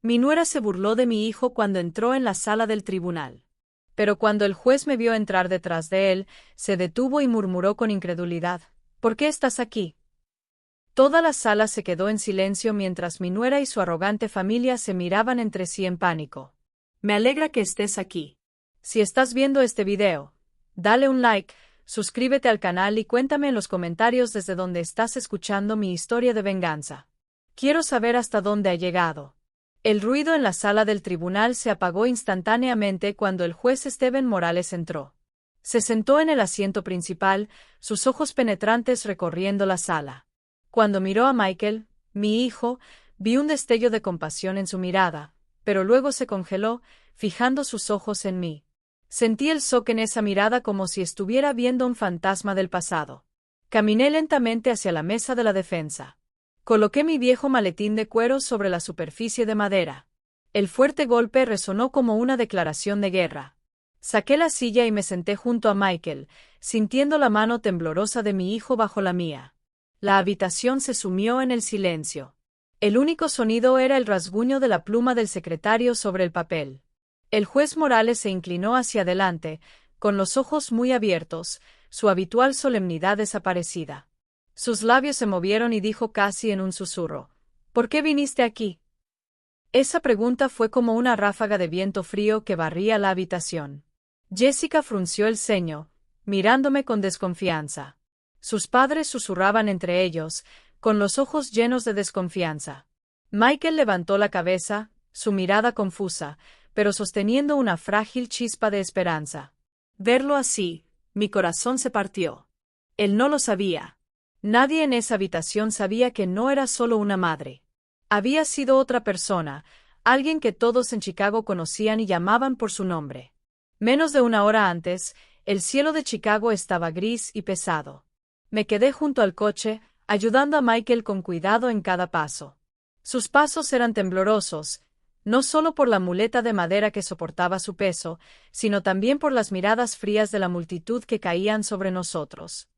Mi nuera se burló de mi hijo cuando entró en la sala del tribunal. Pero cuando el juez me vio entrar detrás de él, se detuvo y murmuró con incredulidad: ¿Por qué estás aquí? Toda la sala se quedó en silencio mientras mi nuera y su arrogante familia se miraban entre sí en pánico. Me alegra que estés aquí. Si estás viendo este video, dale un like, suscríbete al canal y cuéntame en los comentarios desde donde estás escuchando mi historia de venganza. Quiero saber hasta dónde ha llegado. El ruido en la sala del tribunal se apagó instantáneamente cuando el juez Esteban Morales entró. Se sentó en el asiento principal, sus ojos penetrantes recorriendo la sala. Cuando miró a Michael, mi hijo, vi un destello de compasión en su mirada, pero luego se congeló, fijando sus ojos en mí. Sentí el shock en esa mirada como si estuviera viendo un fantasma del pasado. Caminé lentamente hacia la mesa de la defensa. Coloqué mi viejo maletín de cuero sobre la superficie de madera. El fuerte golpe resonó como una declaración de guerra. Saqué la silla y me senté junto a Michael, sintiendo la mano temblorosa de mi hijo bajo la mía. La habitación se sumió en el silencio. El único sonido era el rasguño de la pluma del secretario sobre el papel. El juez Morales se inclinó hacia adelante, con los ojos muy abiertos, su habitual solemnidad desaparecida. Sus labios se movieron y dijo casi en un susurro: ¿Por qué viniste aquí? Esa pregunta fue como una ráfaga de viento frío que barría la habitación. Jessica frunció el ceño, mirándome con desconfianza. Sus padres susurraban entre ellos, con los ojos llenos de desconfianza. Michael levantó la cabeza, su mirada confusa, pero sosteniendo una frágil chispa de esperanza. Verlo así, mi corazón se partió. Él no lo sabía. Nadie en esa habitación sabía que no era solo una madre. Había sido otra persona, alguien que todos en Chicago conocían y llamaban por su nombre. Menos de una hora antes, el cielo de Chicago estaba gris y pesado. Me quedé junto al coche, ayudando a Michael con cuidado en cada paso. Sus pasos eran temblorosos, no solo por la muleta de madera que soportaba su peso, sino también por las miradas frías de la multitud que caían sobre nosotros.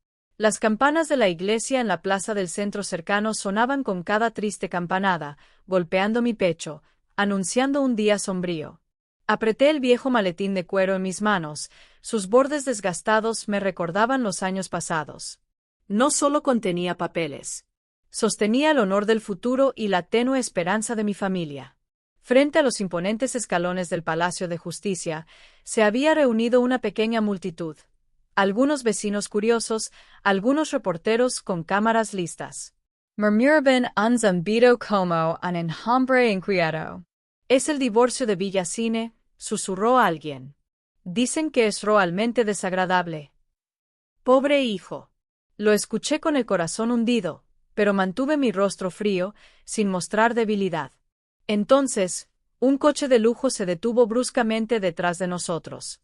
Las campanas de la iglesia en la plaza del centro cercano sonaban con cada triste campanada, golpeando mi pecho, anunciando un día sombrío. Apreté el viejo maletín de cuero en mis manos, sus bordes desgastados me recordaban los años pasados. No solo contenía papeles. Sostenía el honor del futuro y la tenue esperanza de mi familia. Frente a los imponentes escalones del Palacio de Justicia, se había reunido una pequeña multitud. Algunos vecinos curiosos, algunos reporteros con cámaras listas. Murmuraban un zumbido como un enjambre inquieto. Es el divorcio de Villacine, susurró alguien. Dicen que es realmente desagradable. Pobre hijo. Lo escuché con el corazón hundido, pero mantuve mi rostro frío, sin mostrar debilidad. Entonces, un coche de lujo se detuvo bruscamente detrás de nosotros.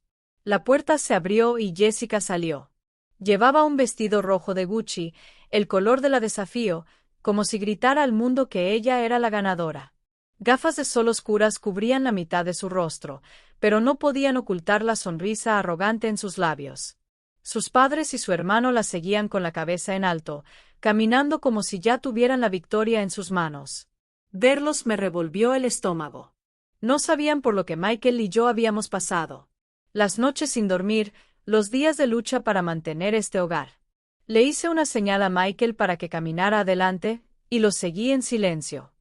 La puerta se abrió y Jessica salió. Llevaba un vestido rojo de Gucci, el color de la desafío, como si gritara al mundo que ella era la ganadora. Gafas de sol oscuras cubrían la mitad de su rostro, pero no podían ocultar la sonrisa arrogante en sus labios. Sus padres y su hermano la seguían con la cabeza en alto, caminando como si ya tuvieran la victoria en sus manos. Verlos me revolvió el estómago. No sabían por lo que Michael y yo habíamos pasado. Las noches sin dormir, los días de lucha para mantener este hogar. Le hice una señal a Michael para que caminara adelante, y lo seguí en silencio.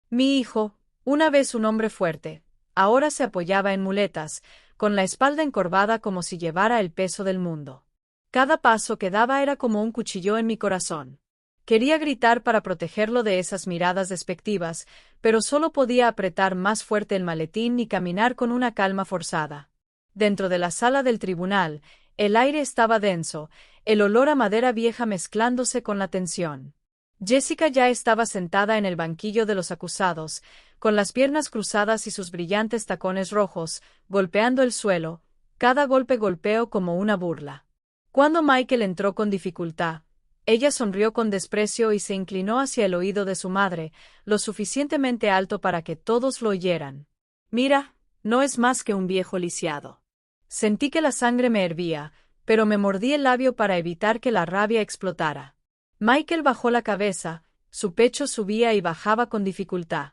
Mi hijo, una vez un hombre fuerte, ahora se apoyaba en muletas, con la espalda encorvada como si llevara el peso del mundo. Cada paso que daba era como un cuchillo en mi corazón. Quería gritar para protegerlo de esas miradas despectivas, pero solo podía apretar más fuerte el maletín y caminar con una calma forzada. Dentro de la sala del tribunal, el aire estaba denso, el olor a madera vieja mezclándose con la tensión. Jessica ya estaba sentada en el banquillo de los acusados, con las piernas cruzadas y sus brillantes tacones rojos, golpeando el suelo, cada golpe golpeó como una burla. Cuando Michael entró con dificultad, ella sonrió con desprecio y se inclinó hacia el oído de su madre, lo suficientemente alto para que todos lo oyeran. Mira, no es más que un viejo lisiado. Sentí que la sangre me hervía, pero me mordí el labio para evitar que la rabia explotara. Michael bajó la cabeza, su pecho subía y bajaba con dificultad.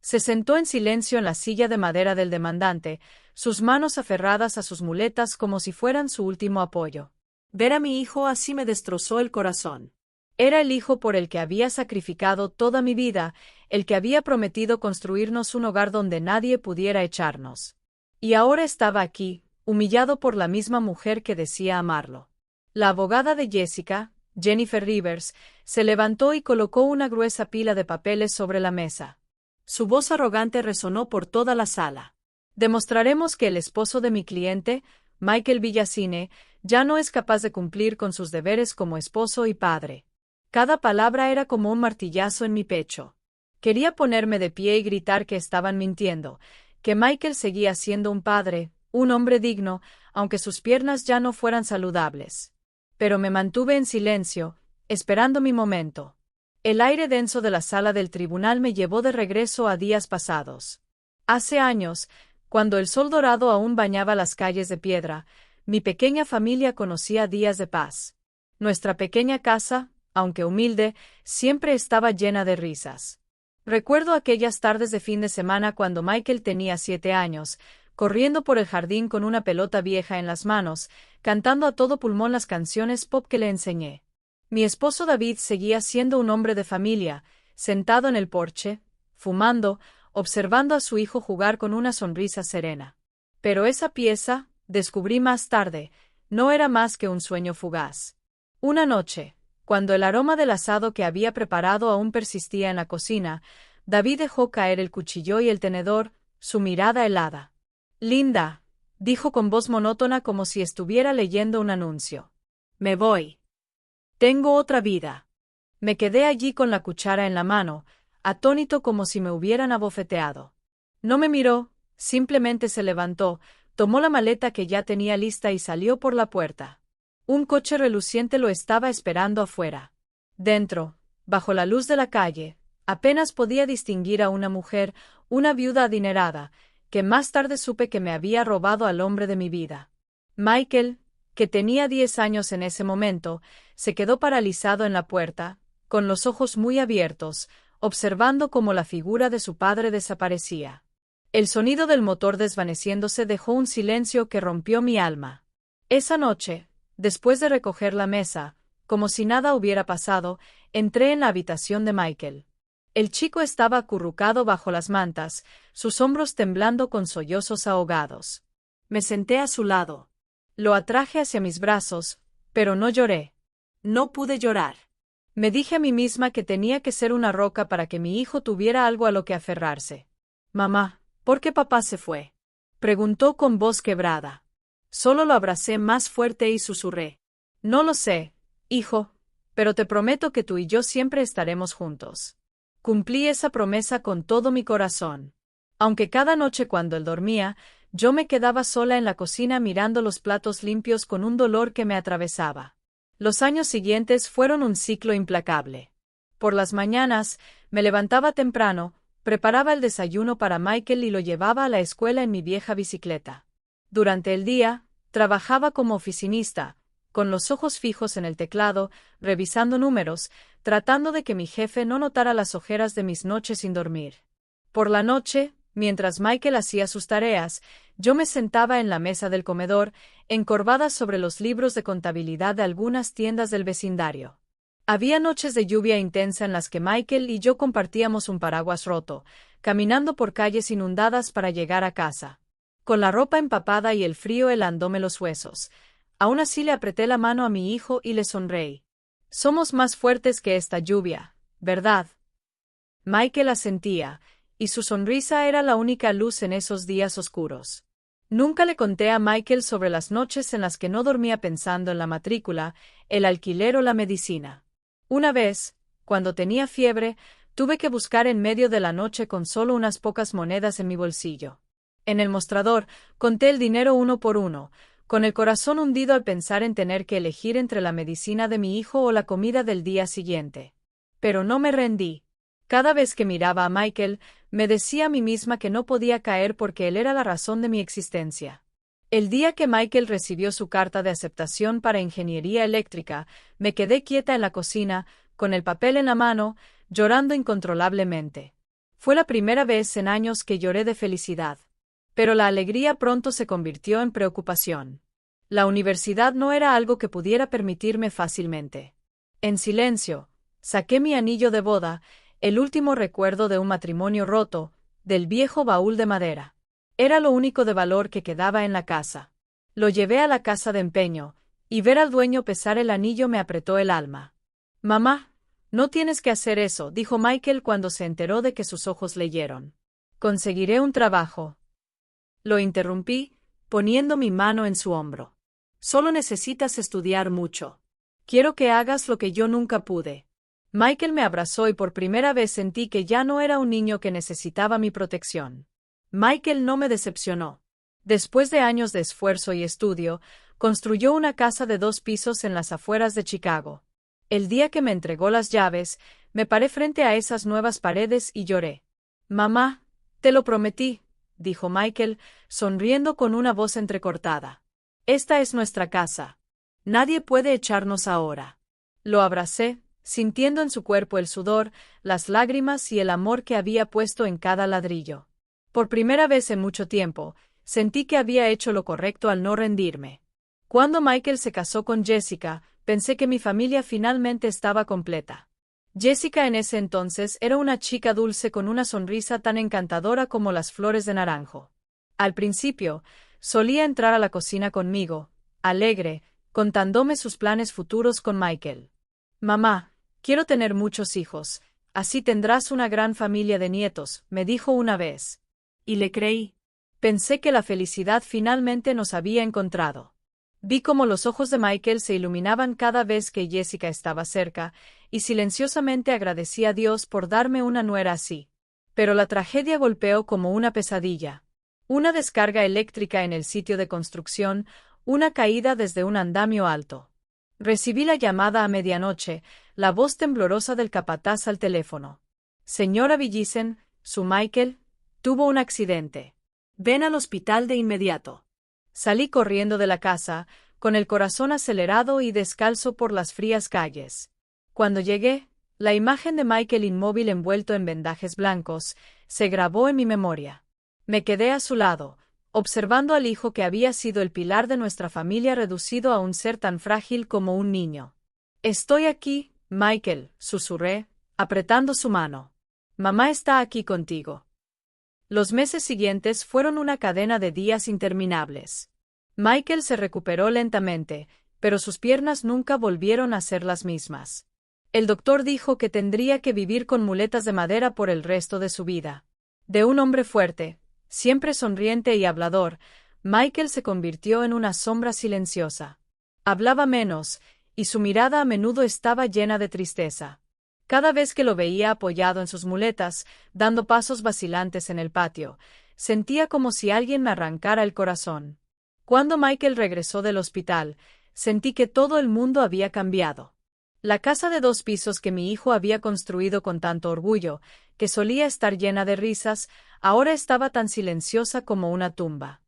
Se sentó en silencio en la silla de madera del demandante, sus manos aferradas a sus muletas como si fueran su último apoyo. Ver a mi hijo así me destrozó el corazón. Era el hijo por el que había sacrificado toda mi vida, el que había prometido construirnos un hogar donde nadie pudiera echarnos. Y ahora estaba aquí, humillado por la misma mujer que decía amarlo. La abogada de Jessica, Jennifer Rivers, se levantó y colocó una gruesa pila de papeles sobre la mesa. Su voz arrogante resonó por toda la sala. Demostraremos que el esposo de mi cliente, Michael Villacine, ya no es capaz de cumplir con sus deberes como esposo y padre. Cada palabra era como un martillazo en mi pecho. Quería ponerme de pie y gritar que estaban mintiendo, que Michael seguía siendo un padre, un hombre digno, aunque sus piernas ya no fueran saludables. Pero me mantuve en silencio, esperando mi momento. El aire denso de la sala del tribunal me llevó de regreso a días pasados. Hace años, cuando el sol dorado aún bañaba las calles de piedra, mi pequeña familia conocía días de paz. Nuestra pequeña casa, aunque humilde, siempre estaba llena de risas. Recuerdo aquellas tardes de fin de semana cuando Michael tenía 7 años, corriendo por el jardín con una pelota vieja en las manos, cantando a todo pulmón las canciones pop que le enseñé. Mi esposo David seguía siendo un hombre de familia, sentado en el porche, fumando, observando a su hijo jugar con una sonrisa serena. Pero esa pieza, descubrí más tarde, no era más que un sueño fugaz. Una noche, cuando el aroma del asado que había preparado aún persistía en la cocina, David dejó caer el cuchillo y el tenedor, su mirada helada. «Linda», dijo con voz monótona como si estuviera leyendo un anuncio. «Me voy. Tengo otra vida». Me quedé allí con la cuchara en la mano, atónito como si me hubieran abofeteado. No me miró, simplemente se levantó, tomó la maleta que ya tenía lista y salió por la puerta. Un coche reluciente lo estaba esperando afuera. Dentro, bajo la luz de la calle, apenas podía distinguir a una mujer, una viuda adinerada, que más tarde supe que me había robado al hombre de mi vida. Michael, que tenía 10 años en ese momento, se quedó paralizado en la puerta, con los ojos muy abiertos, observando cómo la figura de su padre desaparecía. El sonido del motor desvaneciéndose dejó un silencio que rompió mi alma. Esa noche, después de recoger la mesa, como si nada hubiera pasado, entré en la habitación de Michael. El chico estaba acurrucado bajo las mantas, sus hombros temblando con sollozos ahogados. Me senté a su lado. Lo atraje hacia mis brazos, pero no lloré. No pude llorar. Me dije a mí misma que tenía que ser una roca para que mi hijo tuviera algo a lo que aferrarse. «Mamá, ¿por qué papá se fue?», preguntó con voz quebrada. Solo lo abracé más fuerte y susurré. «No lo sé, hijo, pero te prometo que tú y yo siempre estaremos juntos». Cumplí esa promesa con todo mi corazón. Aunque cada noche cuando él dormía, yo me quedaba sola en la cocina mirando los platos limpios con un dolor que me atravesaba. Los años siguientes fueron un ciclo implacable. Por las mañanas, me levantaba temprano, preparaba el desayuno para Michael y lo llevaba a la escuela en mi vieja bicicleta. Durante el día, trabajaba como oficinista, con los ojos fijos en el teclado, revisando números, tratando de que mi jefe no notara las ojeras de mis noches sin dormir. Por la noche, mientras Michael hacía sus tareas, yo me sentaba en la mesa del comedor, encorvada sobre los libros de contabilidad de algunas tiendas del vecindario. Había noches de lluvia intensa en las que Michael y yo compartíamos un paraguas roto, caminando por calles inundadas para llegar a casa. Con la ropa empapada y el frío helándome los huesos, aún así le apreté la mano a mi hijo y le sonreí. «Somos más fuertes que esta lluvia, ¿verdad?». Michael asentía, y su sonrisa era la única luz en esos días oscuros. Nunca le conté a Michael sobre las noches en las que no dormía pensando en la matrícula, el alquiler o la medicina. Una vez, cuando tenía fiebre, tuve que buscar en medio de la noche con solo unas pocas monedas en mi bolsillo. En el mostrador, conté el dinero uno por uno, con el corazón hundido al pensar en tener que elegir entre la medicina de mi hijo o la comida del día siguiente. Pero no me rendí. Cada vez que miraba a Michael, me decía a mí misma que no podía caer porque él era la razón de mi existencia. El día que Michael recibió su carta de aceptación para ingeniería eléctrica, me quedé quieta en la cocina, con el papel en la mano, llorando incontrolablemente. Fue la primera vez en años que lloré de felicidad. Pero la alegría pronto se convirtió en preocupación. La universidad no era algo que pudiera permitirme fácilmente. En silencio, saqué mi anillo de boda, el último recuerdo de un matrimonio roto, del viejo baúl de madera. Era lo único de valor que quedaba en la casa. Lo llevé a la casa de empeño, y ver al dueño pesar el anillo me apretó el alma. Mamá, no tienes que hacer eso, dijo Michael cuando se enteró de que sus ojos leyeron. Conseguiré un trabajo. Lo interrumpí, poniendo mi mano en su hombro. Solo necesitas estudiar mucho. Quiero que hagas lo que yo nunca pude. Michael me abrazó y por primera vez sentí que ya no era un niño que necesitaba mi protección. Michael no me decepcionó. Después de años de esfuerzo y estudio, construyó una casa de 2 pisos en las afueras de Chicago. El día que me entregó las llaves, me paré frente a esas nuevas paredes y lloré. Mamá, te lo prometí, dijo Michael, sonriendo con una voz entrecortada. Esta es nuestra casa. Nadie puede echarnos ahora. Lo abracé, sintiendo en su cuerpo el sudor, las lágrimas y el amor que había puesto en cada ladrillo. Por primera vez en mucho tiempo, sentí que había hecho lo correcto al no rendirme. Cuando Michael se casó con Jessica, pensé que mi familia finalmente estaba completa. Jessica en ese entonces era una chica dulce con una sonrisa tan encantadora como las flores de naranjo. Al principio, solía entrar a la cocina conmigo, alegre, contándome sus planes futuros con Michael. Mamá, quiero tener muchos hijos, así tendrás una gran familia de nietos, me dijo una vez. Y le creí. Pensé que la felicidad finalmente nos había encontrado. Vi cómo los ojos de Michael se iluminaban cada vez que Jessica estaba cerca, y silenciosamente agradecí a Dios por darme una nuera así. Pero la tragedia golpeó como una pesadilla. Una descarga eléctrica en el sitio de construcción, una caída desde un andamio alto. Recibí la llamada a medianoche, la voz temblorosa del capataz al teléfono. Señora Villicen, su Michael tuvo un accidente. Ven al hospital de inmediato. Salí corriendo de la casa, con el corazón acelerado y descalzo por las frías calles. Cuando llegué, la imagen de Michael inmóvil envuelto en vendajes blancos, se grabó en mi memoria. Me quedé a su lado, observando al hijo que había sido el pilar de nuestra familia reducido a un ser tan frágil como un niño. Estoy aquí, Michael, susurré, apretando su mano. Mamá está aquí contigo. Los meses siguientes fueron una cadena de días interminables. Michael se recuperó lentamente, pero sus piernas nunca volvieron a ser las mismas. El doctor dijo que tendría que vivir con muletas de madera por el resto de su vida. De un hombre fuerte, siempre sonriente y hablador, Michael se convirtió en una sombra silenciosa. Hablaba menos, y su mirada a menudo estaba llena de tristeza. Cada vez que lo veía apoyado en sus muletas, dando pasos vacilantes en el patio, sentía como si alguien me arrancara el corazón. Cuando Michael regresó del hospital, sentí que todo el mundo había cambiado. La casa de 2 pisos que mi hijo había construido con tanto orgullo, que solía estar llena de risas, ahora estaba tan silenciosa como una tumba.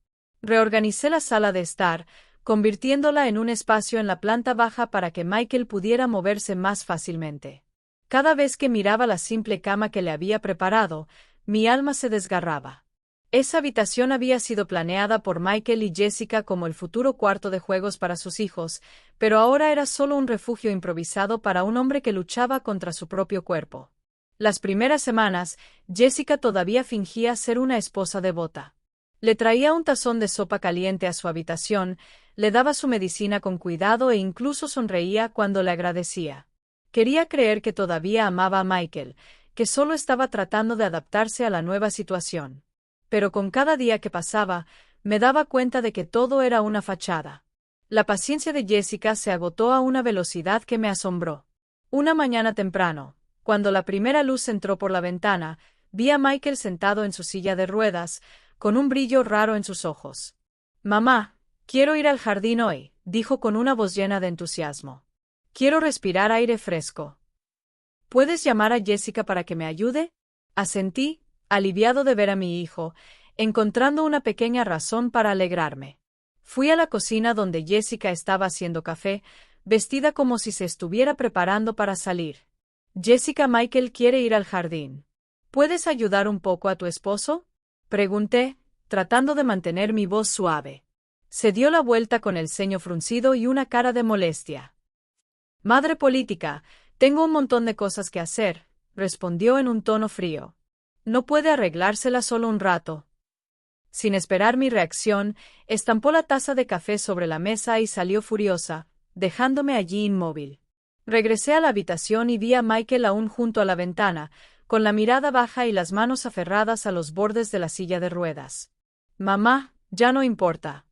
Reorganicé la sala de estar, convirtiéndola en un espacio en la planta baja para que Michael pudiera moverse más fácilmente. Cada vez que miraba la simple cama que le había preparado, mi alma se desgarraba. Esa habitación había sido planeada por Michael y Jessica como el futuro cuarto de juegos para sus hijos, pero ahora era solo un refugio improvisado para un hombre que luchaba contra su propio cuerpo. Las primeras semanas, Jessica todavía fingía ser una esposa devota. Le traía un tazón de sopa caliente a su habitación, le daba su medicina con cuidado e incluso sonreía cuando le agradecía. Quería creer que todavía amaba a Michael, que solo estaba tratando de adaptarse a la nueva situación. Pero con cada día que pasaba, me daba cuenta de que todo era una fachada. La paciencia de Jessica se agotó a una velocidad que me asombró. Una mañana temprano, cuando la primera luz entró por la ventana, vi a Michael sentado en su silla de ruedas, con un brillo raro en sus ojos. Mamá, quiero ir al jardín hoy, dijo con una voz llena de entusiasmo. Quiero respirar aire fresco. ¿Puedes llamar a Jessica para que me ayude? Asentí, aliviado de ver a mi hijo, encontrando una pequeña razón para alegrarme. Fui a la cocina donde Jessica estaba haciendo café, vestida como si se estuviera preparando para salir. Jessica, Michael quiere ir al jardín. ¿Puedes ayudar un poco a tu esposo? Pregunté, tratando de mantener mi voz suave. Se dio la vuelta con el ceño fruncido y una cara de molestia. Madre política, tengo un montón de cosas que hacer, respondió en un tono frío. ¿No puede arreglársela solo un rato? Sin esperar mi reacción, estampó la taza de café sobre la mesa y salió furiosa, dejándome allí inmóvil. Regresé a la habitación y vi a Michael aún junto a la ventana, con la mirada baja y las manos aferradas a los bordes de la silla de ruedas. Mamá, ya no importa.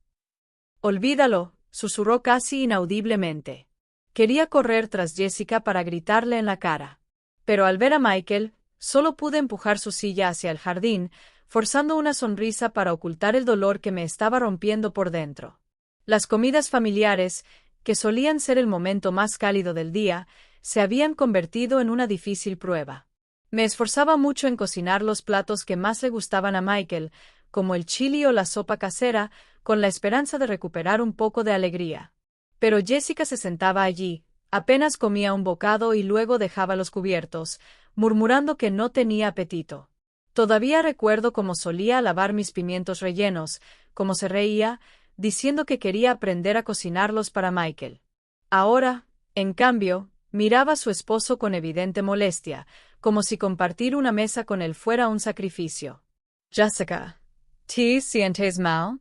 Olvídalo, susurró casi inaudiblemente. Quería correr tras Jessica para gritarle en la cara. Pero al ver a Michael, solo pude empujar su silla hacia el jardín, forzando una sonrisa para ocultar el dolor que me estaba rompiendo por dentro. Las comidas familiares, que solían ser el momento más cálido del día, se habían convertido en una difícil prueba. Me esforzaba mucho en cocinar los platos que más le gustaban a Michael, como el chili o la sopa casera, con la esperanza de recuperar un poco de alegría. Pero Jessica se sentaba allí, apenas comía un bocado y luego dejaba los cubiertos, murmurando que no tenía apetito. Todavía recuerdo cómo solía lavar mis pimientos rellenos, cómo se reía, diciendo que quería aprender a cocinarlos para Michael. Ahora, en cambio, miraba a su esposo con evidente molestia, como si compartir una mesa con él fuera un sacrificio. Jessica, ¿te sientes mal?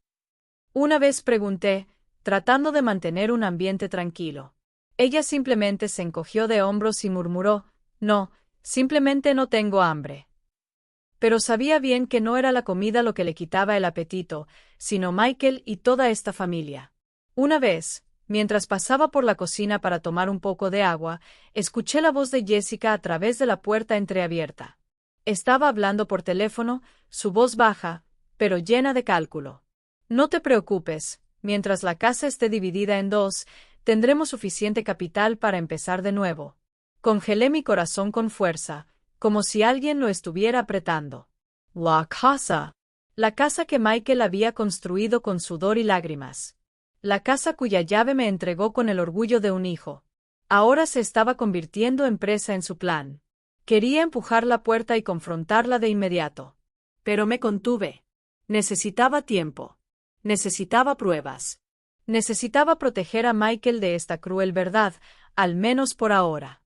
Una vez pregunté, tratando de mantener un ambiente tranquilo. Ella simplemente se encogió de hombros y murmuró, no, simplemente no tengo hambre. Pero sabía bien que no era la comida lo que le quitaba el apetito, sino Michael y toda esta familia. Una vez, mientras pasaba por la cocina para tomar un poco de agua, escuché la voz de Jessica a través de la puerta entreabierta. Estaba hablando por teléfono, su voz baja, pero llena de cálculo. No te preocupes, mientras la casa esté dividida en dos, tendremos suficiente capital para empezar de nuevo. Congelé mi corazón con fuerza, como si alguien lo estuviera apretando. La casa. La casa que Michael había construido con sudor y lágrimas. La casa cuya llave me entregó con el orgullo de un hijo. Ahora se estaba convirtiendo en presa en su plan. Quería empujar la puerta y confrontarla de inmediato. Pero me contuve. Necesitaba tiempo. Necesitaba pruebas. Necesitaba proteger a Michael de esta cruel verdad, al menos por ahora.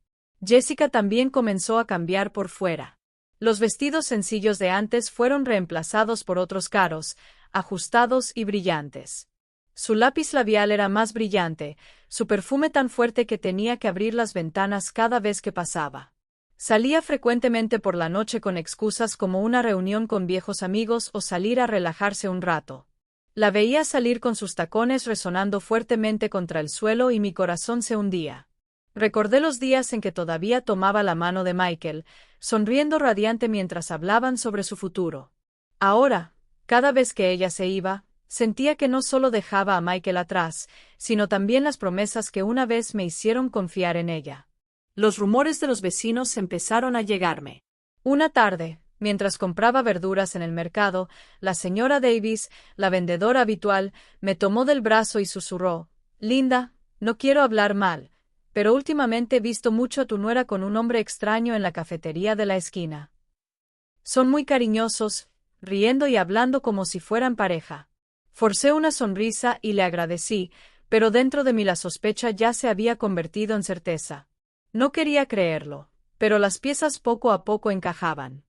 Jessica también comenzó a cambiar por fuera. Los vestidos sencillos de antes fueron reemplazados por otros caros, ajustados y brillantes. Su lápiz labial era más brillante, su perfume tan fuerte que tenía que abrir las ventanas cada vez que pasaba. Salía frecuentemente por la noche con excusas como una reunión con viejos amigos o salir a relajarse un rato. La veía salir con sus tacones resonando fuertemente contra el suelo y mi corazón se hundía. Recordé los días en que todavía tomaba la mano de Michael, sonriendo radiante mientras hablaban sobre su futuro. Ahora, cada vez que ella se iba, sentía que no solo dejaba a Michael atrás, sino también las promesas que una vez me hicieron confiar en ella. Los rumores de los vecinos empezaron a llegarme. Una tarde, mientras compraba verduras en el mercado, la señora Davis, la vendedora habitual, me tomó del brazo y susurró, «Linda, no quiero hablar mal, pero últimamente he visto mucho a tu nuera con un hombre extraño en la cafetería de la esquina. Son muy cariñosos, riendo y hablando como si fueran pareja». Forcé una sonrisa y le agradecí, pero dentro de mí la sospecha ya se había convertido en certeza. No quería creerlo, pero las piezas poco a poco encajaban.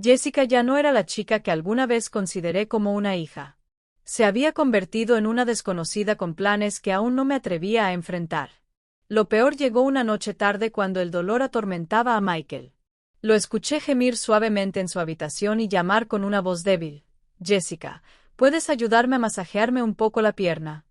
Jessica ya no era la chica que alguna vez consideré como una hija. Se había convertido en una desconocida con planes que aún no me atrevía a enfrentar. Lo peor llegó una noche tarde cuando el dolor atormentaba a Michael. Lo escuché gemir suavemente en su habitación y llamar con una voz débil. «Jessica, ¿puedes ayudarme a masajearme un poco la pierna?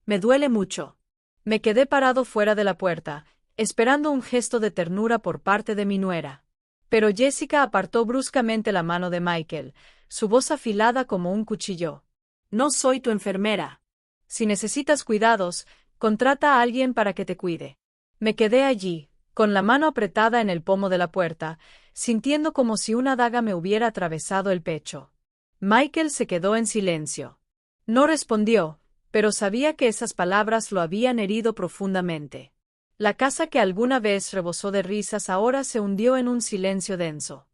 Me duele mucho». Me quedé parado fuera de la puerta, esperando un gesto de ternura por parte de mi nuera. Pero Jessica apartó bruscamente la mano de Michael, su voz afilada como un cuchillo. «No soy tu enfermera. Si necesitas cuidados, contrata a alguien para que te cuide». Me quedé allí, con la mano apretada en el pomo de la puerta, sintiendo como si una daga me hubiera atravesado el pecho. Michael se quedó en silencio. No respondió, pero sabía que esas palabras lo habían herido profundamente. La casa que alguna vez rebosó de risas ahora se hundió en un silencio denso.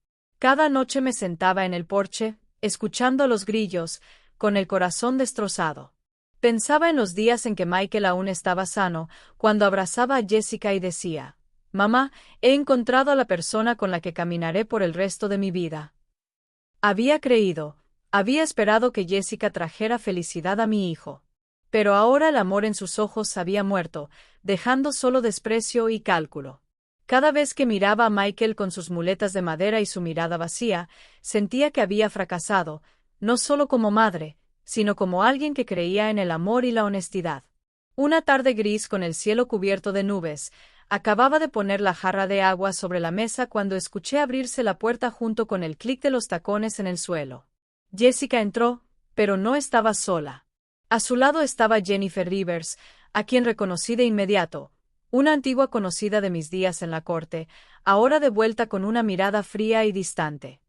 Cada noche me sentaba en el porche, escuchando los grillos, con el corazón destrozado. Pensaba en los días en que Michael aún estaba sano, cuando abrazaba a Jessica y decía, «Mamá, he encontrado a la persona con la que caminaré por el resto de mi vida». Había creído, había esperado que Jessica trajera felicidad a mi hijo. Pero ahora el amor en sus ojos había muerto, dejando solo desprecio y cálculo. Cada vez que miraba a Michael con sus muletas de madera y su mirada vacía, sentía que había fracasado, no solo como madre, sino como alguien que creía en el amor y la honestidad. Una tarde gris con el cielo cubierto de nubes, acababa de poner la jarra de agua sobre la mesa cuando escuché abrirse la puerta junto con el clic de los tacones en el suelo. Jessica entró, pero no estaba sola. A su lado estaba Jennifer Rivers, a quien reconocí de inmediato, una antigua conocida de mis días en la corte, ahora de vuelta con una mirada fría y distante.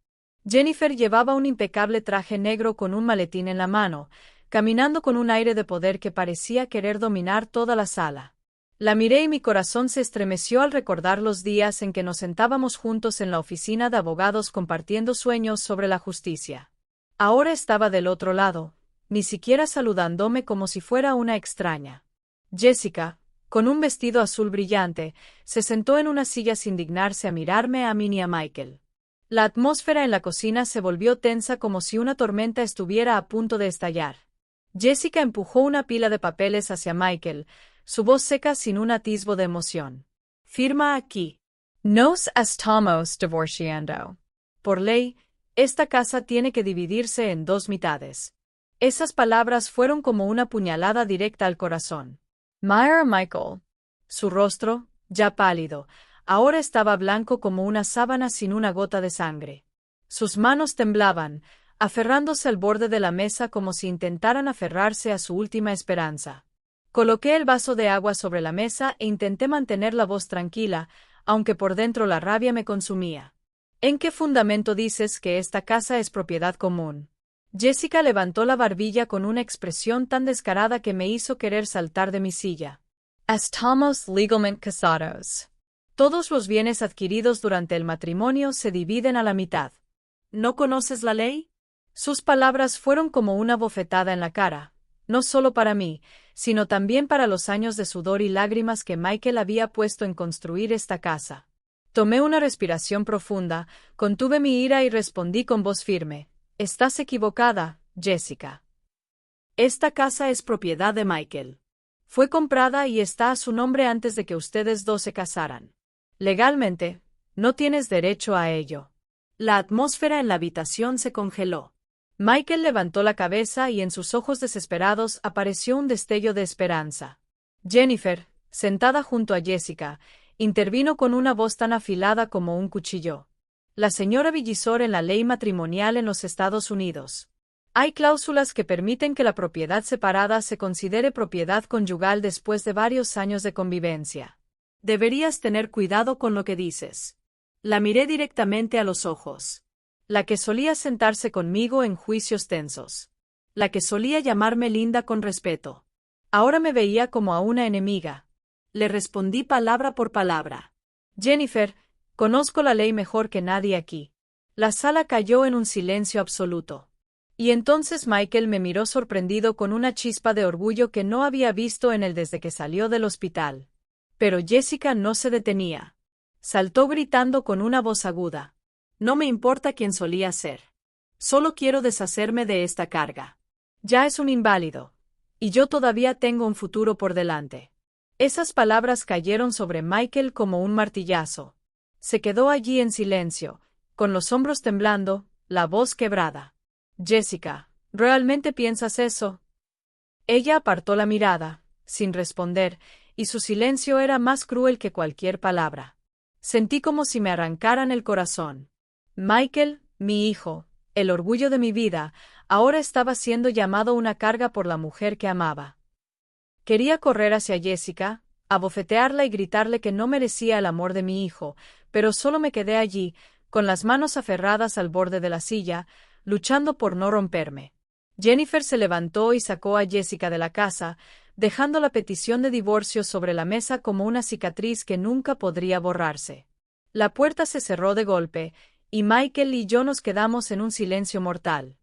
Jennifer llevaba un impecable traje negro con un maletín en la mano, caminando con un aire de poder que parecía querer dominar toda la sala. La miré y mi corazón se estremeció al recordar los días en que nos sentábamos juntos en la oficina de abogados compartiendo sueños sobre la justicia. Ahora estaba del otro lado, ni siquiera saludándome como si fuera una extraña. Jessica, con un vestido azul brillante, se sentó en una silla sin dignarse a mirarme a mí ni a Michael. La atmósfera en la cocina se volvió tensa como si una tormenta estuviera a punto de estallar. Jessica empujó una pila de papeles hacia Michael, su voz seca sin un atisbo de emoción. «Firma aquí. Nos estamos divorciando. Por ley, esta casa tiene que dividirse en 2 mitades». Esas palabras fueron como una puñalada directa al corazón. Michael. Su rostro, ya pálido, ahora estaba blanco como una sábana sin una gota de sangre. Sus manos temblaban, aferrándose al borde de la mesa como si intentaran aferrarse a su última esperanza. Coloqué el vaso de agua sobre la mesa e intenté mantener la voz tranquila, aunque por dentro la rabia me consumía. ¿En qué fundamento dices que esta casa es propiedad común? Jessica levantó la barbilla con una expresión tan descarada que me hizo querer saltar de mi silla. Estamos legalmente casados. Todos los bienes adquiridos durante el matrimonio se dividen a la mitad. ¿No conoces la ley? Sus palabras fueron como una bofetada en la cara, no solo para mí, sino también para los años de sudor y lágrimas que Michael había puesto en construir esta casa. Tomé una respiración profunda, contuve mi ira y respondí con voz firme. Estás equivocada, Jessica. Esta casa es propiedad de Michael. Fue comprada y está a su nombre antes de que ustedes dos se casaran. Legalmente, no tienes derecho a ello. La atmósfera en la habitación se congeló. Michael levantó la cabeza y en sus ojos desesperados apareció un destello de esperanza. Jennifer, sentada junto a Jessica, intervino con una voz tan afilada como un cuchillo. La señora Villisor en la ley matrimonial en los Estados Unidos. Hay cláusulas que permiten que la propiedad separada se considere propiedad conyugal después de varios años de convivencia. Deberías tener cuidado con lo que dices. La miré directamente a los ojos. La que solía sentarse conmigo en juicios tensos. La que solía llamarme Linda con respeto. Ahora me veía como a una enemiga. Le respondí palabra por palabra. Jennifer, conozco la ley mejor que nadie aquí. La sala cayó en un silencio absoluto. Y entonces Michael me miró sorprendido con una chispa de orgullo que no había visto en él desde que salió del hospital. Pero Jessica no se detenía. Saltó gritando con una voz aguda. No me importa quién solía ser. Solo quiero deshacerme de esta carga. Ya es un inválido. Y yo todavía tengo un futuro por delante. Esas palabras cayeron sobre Michael como un martillazo. Se quedó allí en silencio, con los hombros temblando, la voz quebrada. Jessica, ¿realmente piensas eso? Ella apartó la mirada, sin responder, y su silencio era más cruel que cualquier palabra. Sentí como si me arrancaran el corazón. Michael, mi hijo, el orgullo de mi vida, ahora estaba siendo llamado una carga por la mujer que amaba. Quería correr hacia Jessica, abofetearla y gritarle que no merecía el amor de mi hijo, pero solo me quedé allí, con las manos aferradas al borde de la silla, luchando por no romperme. Jennifer se levantó y sacó a Jessica de la casa, dejando la petición de divorcio sobre la mesa como una cicatriz que nunca podría borrarse. La puerta se cerró de golpe, y Michael y yo nos quedamos en un silencio mortal.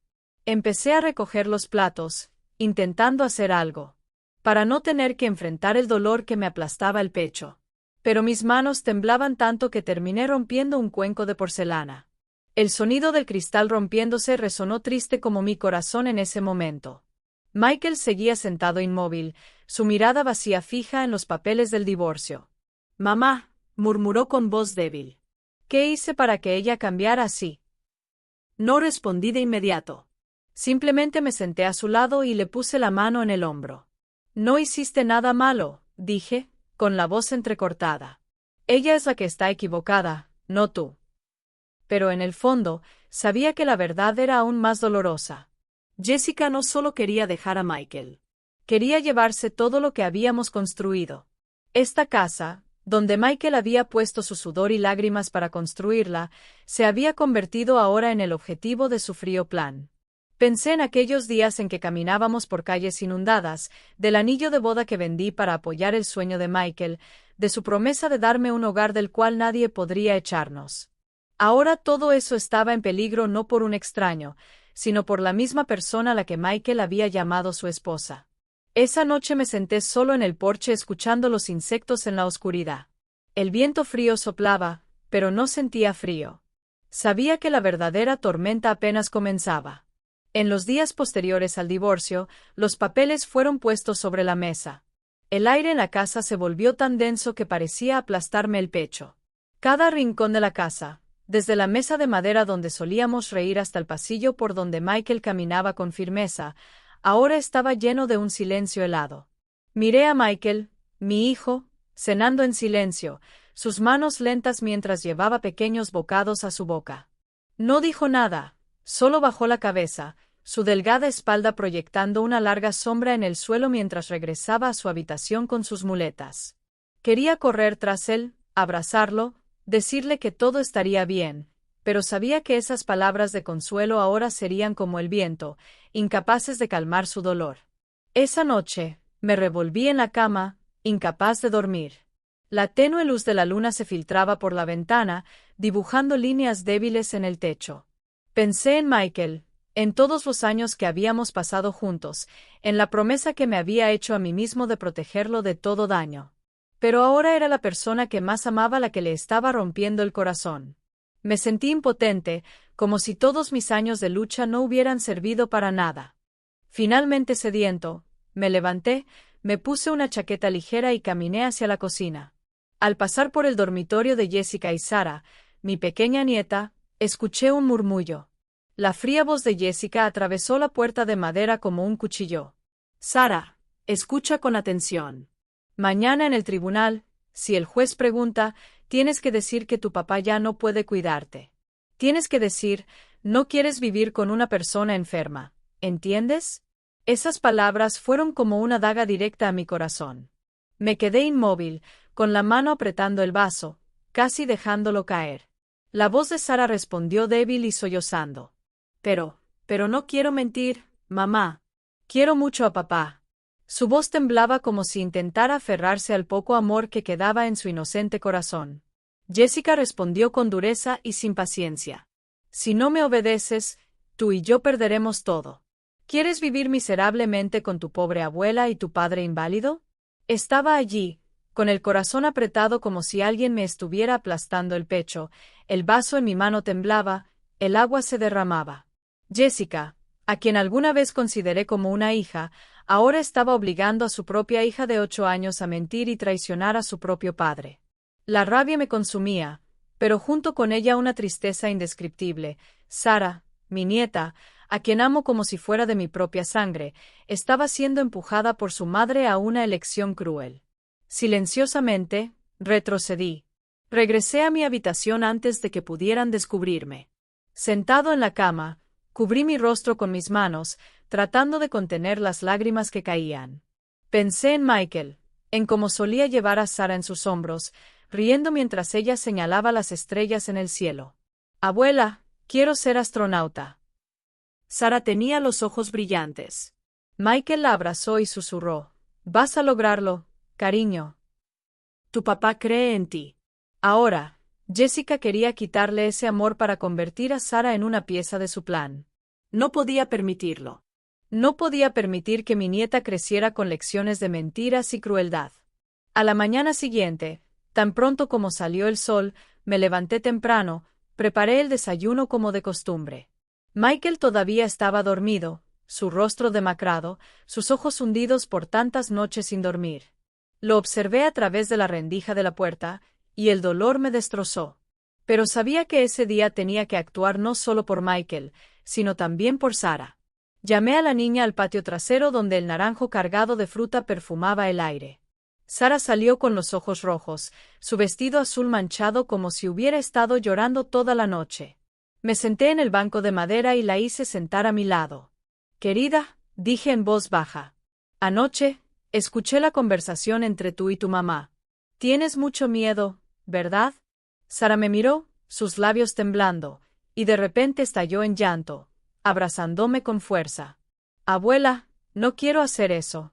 Empecé a recoger los platos, intentando hacer algo, para no tener que enfrentar el dolor que me aplastaba el pecho. Pero mis manos temblaban tanto que terminé rompiendo un cuenco de porcelana. El sonido del cristal rompiéndose resonó triste como mi corazón en ese momento. Michael seguía sentado inmóvil, su mirada vacía fija en los papeles del divorcio. «Mamá», murmuró con voz débil. «¿Qué hice para que ella cambiara así?» No respondí de inmediato. Simplemente me senté a su lado y le puse la mano en el hombro. «No hiciste nada malo», dije, con la voz entrecortada. «Ella es la que está equivocada, no tú». Pero en el fondo, sabía que la verdad era aún más dolorosa. Jessica no solo quería dejar a Michael. Quería llevarse todo lo que habíamos construido. Esta casa, donde Michael había puesto su sudor y lágrimas para construirla, se había convertido ahora en el objetivo de su frío plan. Pensé en aquellos días en que caminábamos por calles inundadas, del anillo de boda que vendí para apoyar el sueño de Michael, de su promesa de darme un hogar del cual nadie podría echarnos. Ahora todo eso estaba en peligro no por un extraño, sino por la misma persona a la que Michael había llamado su esposa. Esa noche me senté solo en el porche escuchando los insectos en la oscuridad. El viento frío soplaba, pero no sentía frío. Sabía que la verdadera tormenta apenas comenzaba. En los días posteriores al divorcio, los papeles fueron puestos sobre la mesa. El aire en la casa se volvió tan denso que parecía aplastarme el pecho. Cada rincón de la casa, desde la mesa de madera donde solíamos reír hasta el pasillo por donde Michael caminaba con firmeza, ahora estaba lleno de un silencio helado. Miré a Michael, mi hijo, cenando en silencio, sus manos lentas mientras llevaba pequeños bocados a su boca. No dijo nada, solo bajó la cabeza, su delgada espalda proyectando una larga sombra en el suelo mientras regresaba a su habitación con sus muletas. Quería correr tras él, abrazarlo, decirle que todo estaría bien, pero sabía que esas palabras de consuelo ahora serían como el viento, incapaces de calmar su dolor. Esa noche, me revolví en la cama, incapaz de dormir. La tenue luz de la luna se filtraba por la ventana, dibujando líneas débiles en el techo. Pensé en Michael, en todos los años que habíamos pasado juntos, en la promesa que me había hecho a mí mismo de protegerlo de todo daño. Pero ahora era la persona que más amaba la que le estaba rompiendo el corazón. Me sentí impotente, como si todos mis años de lucha no hubieran servido para nada. Finalmente sediento, me levanté, me puse una chaqueta ligera y caminé hacia la cocina. Al pasar por el dormitorio de Jessica y Sara, mi pequeña nieta, escuché un murmullo. La fría voz de Jessica atravesó la puerta de madera como un cuchillo. «Sara, escucha con atención. Mañana en el tribunal, si el juez pregunta, tienes que decir que tu papá ya no puede cuidarte. Tienes que decir, no quieres vivir con una persona enferma, ¿entiendes?» Esas palabras fueron como una daga directa a mi corazón. Me quedé inmóvil, con la mano apretando el vaso, casi dejándolo caer. La voz de Sara respondió débil y sollozando. Pero no quiero mentir, mamá. Quiero mucho a papá». Su voz temblaba como si intentara aferrarse al poco amor que quedaba en su inocente corazón. Jessica respondió con dureza y sin paciencia. «Si no me obedeces, tú y yo perderemos todo. ¿Quieres vivir miserablemente con tu pobre abuela y tu padre inválido?» Estaba allí, con el corazón apretado como si alguien me estuviera aplastando el pecho, el vaso en mi mano temblaba, el agua se derramaba. Jessica, a quien alguna vez consideré como una hija, ahora estaba obligando a su propia hija de 8 años a mentir y traicionar a su propio padre. La rabia me consumía, pero junto con ella una tristeza indescriptible. Sara, mi nieta, a quien amo como si fuera de mi propia sangre, estaba siendo empujada por su madre a una elección cruel. Silenciosamente, retrocedí. Regresé a mi habitación antes de que pudieran descubrirme. Sentado en la cama, cubrí mi rostro con mis manos, tratando de contener las lágrimas que caían. Pensé en Michael, en cómo solía llevar a Sara en sus hombros, riendo mientras ella señalaba las estrellas en el cielo. «Abuela, quiero ser astronauta». Sara tenía los ojos brillantes. Michael la abrazó y susurró. «Vas a lograrlo, cariño. Tu papá cree en ti». Ahora, Jessica quería quitarle ese amor para convertir a Sara en una pieza de su plan. No podía permitirlo. No podía permitir que mi nieta creciera con lecciones de mentiras y crueldad. A la mañana siguiente, tan pronto como salió el sol, me levanté temprano, preparé el desayuno como de costumbre. Michael todavía estaba dormido, su rostro demacrado, sus ojos hundidos por tantas noches sin dormir. Lo observé a través de la rendija de la puerta, y el dolor me destrozó. Pero sabía que ese día tenía que actuar no solo por Michael, sino también por Sara. Llamé a la niña al patio trasero donde el naranjo cargado de fruta perfumaba el aire. Sara salió con los ojos rojos, su vestido azul manchado como si hubiera estado llorando toda la noche. Me senté en el banco de madera y la hice sentar a mi lado. Querida, dije en voz baja. Anoche, escuché la conversación entre tú y tu mamá. Tienes mucho miedo, ¿verdad? Sara me miró, sus labios temblando, y de repente estalló en llanto, abrazándome con fuerza. Abuela, no quiero hacer eso.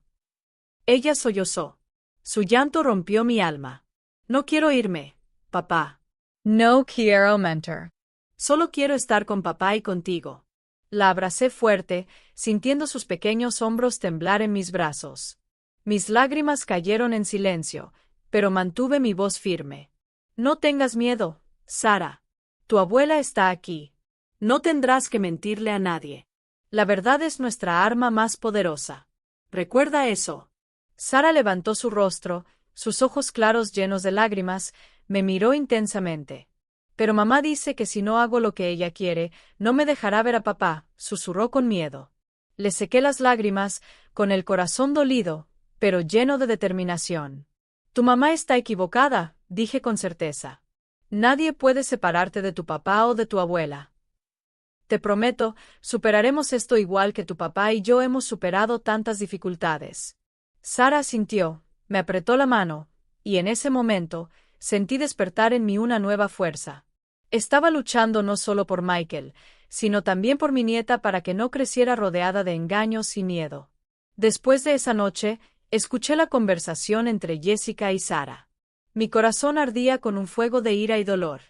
Ella sollozó. Su llanto rompió mi alma. No quiero irme, papá. No quiero mentir. Solo quiero estar con papá y contigo. La abracé fuerte, sintiendo sus pequeños hombros temblar en mis brazos. Mis lágrimas cayeron en silencio, pero mantuve mi voz firme. No tengas miedo, Sara. Tu abuela está aquí. No tendrás que mentirle a nadie. La verdad es nuestra arma más poderosa. Recuerda eso. Sara levantó su rostro, sus ojos claros llenos de lágrimas, me miró intensamente. Pero mamá dice que si no hago lo que ella quiere, no me dejará ver a papá, susurró con miedo. Le sequé las lágrimas, con el corazón dolido, pero lleno de determinación. Tu mamá está equivocada, dije con certeza. Nadie puede separarte de tu papá o de tu abuela. Te prometo, superaremos esto igual que tu papá y yo hemos superado tantas dificultades. Sara asintió, me apretó la mano, y en ese momento, sentí despertar en mí una nueva fuerza. Estaba luchando no solo por Michael, sino también por mi nieta para que no creciera rodeada de engaños y miedo. Después de esa noche, escuché la conversación entre Jessica y Sara. Mi corazón ardía con un fuego de ira y dolor.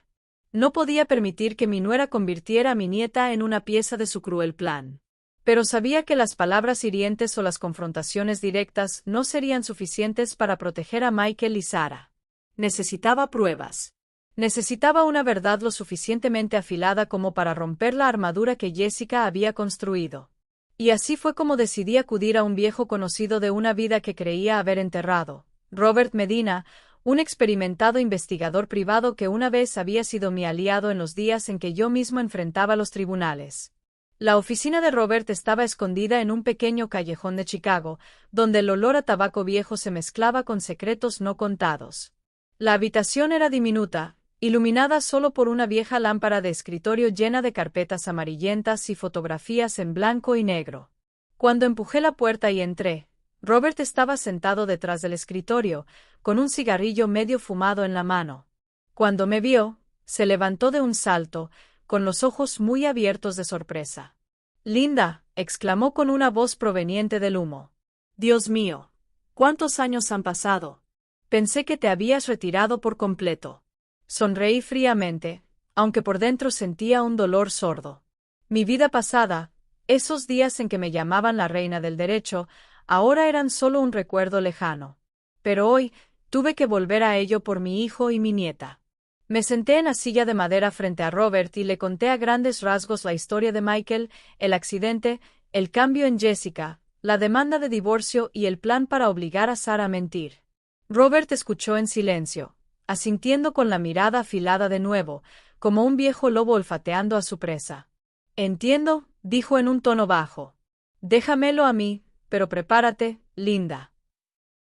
No podía permitir que mi nuera convirtiera a mi nieta en una pieza de su cruel plan. Pero sabía que las palabras hirientes o las confrontaciones directas no serían suficientes para proteger a Michael y Sara. Necesitaba pruebas. Necesitaba una verdad lo suficientemente afilada como para romper la armadura que Jessica había construido. Y así fue como decidí acudir a un viejo conocido de una vida que creía haber enterrado, Robert Medina, un experimentado investigador privado que una vez había sido mi aliado en los días en que yo mismo enfrentaba los tribunales. La oficina de Robert estaba escondida en un pequeño callejón de Chicago, donde el olor a tabaco viejo se mezclaba con secretos no contados. La habitación era diminuta, iluminada solo por una vieja lámpara de escritorio llena de carpetas amarillentas y fotografías en blanco y negro. Cuando empujé la puerta y entré, Robert estaba sentado detrás del escritorio, con un cigarrillo medio fumado en la mano. Cuando me vio, se levantó de un salto, con los ojos muy abiertos de sorpresa. «Linda», exclamó con una voz proveniente del humo. «Dios mío, ¿cuántos años han pasado? Pensé que te habías retirado por completo». Sonreí fríamente, aunque por dentro sentía un dolor sordo. Mi vida pasada, esos días en que me llamaban la reina del derecho, ahora eran solo un recuerdo lejano. Pero hoy, tuve que volver a ello por mi hijo y mi nieta. Me senté en la silla de madera frente a Robert y le conté a grandes rasgos la historia de Michael, el accidente, el cambio en Jessica, la demanda de divorcio y el plan para obligar a Sara a mentir. Robert escuchó en silencio, asintiendo con la mirada afilada de nuevo, como un viejo lobo olfateando a su presa. «Entiendo», dijo en un tono bajo. «Déjamelo a mí, pero prepárate, linda.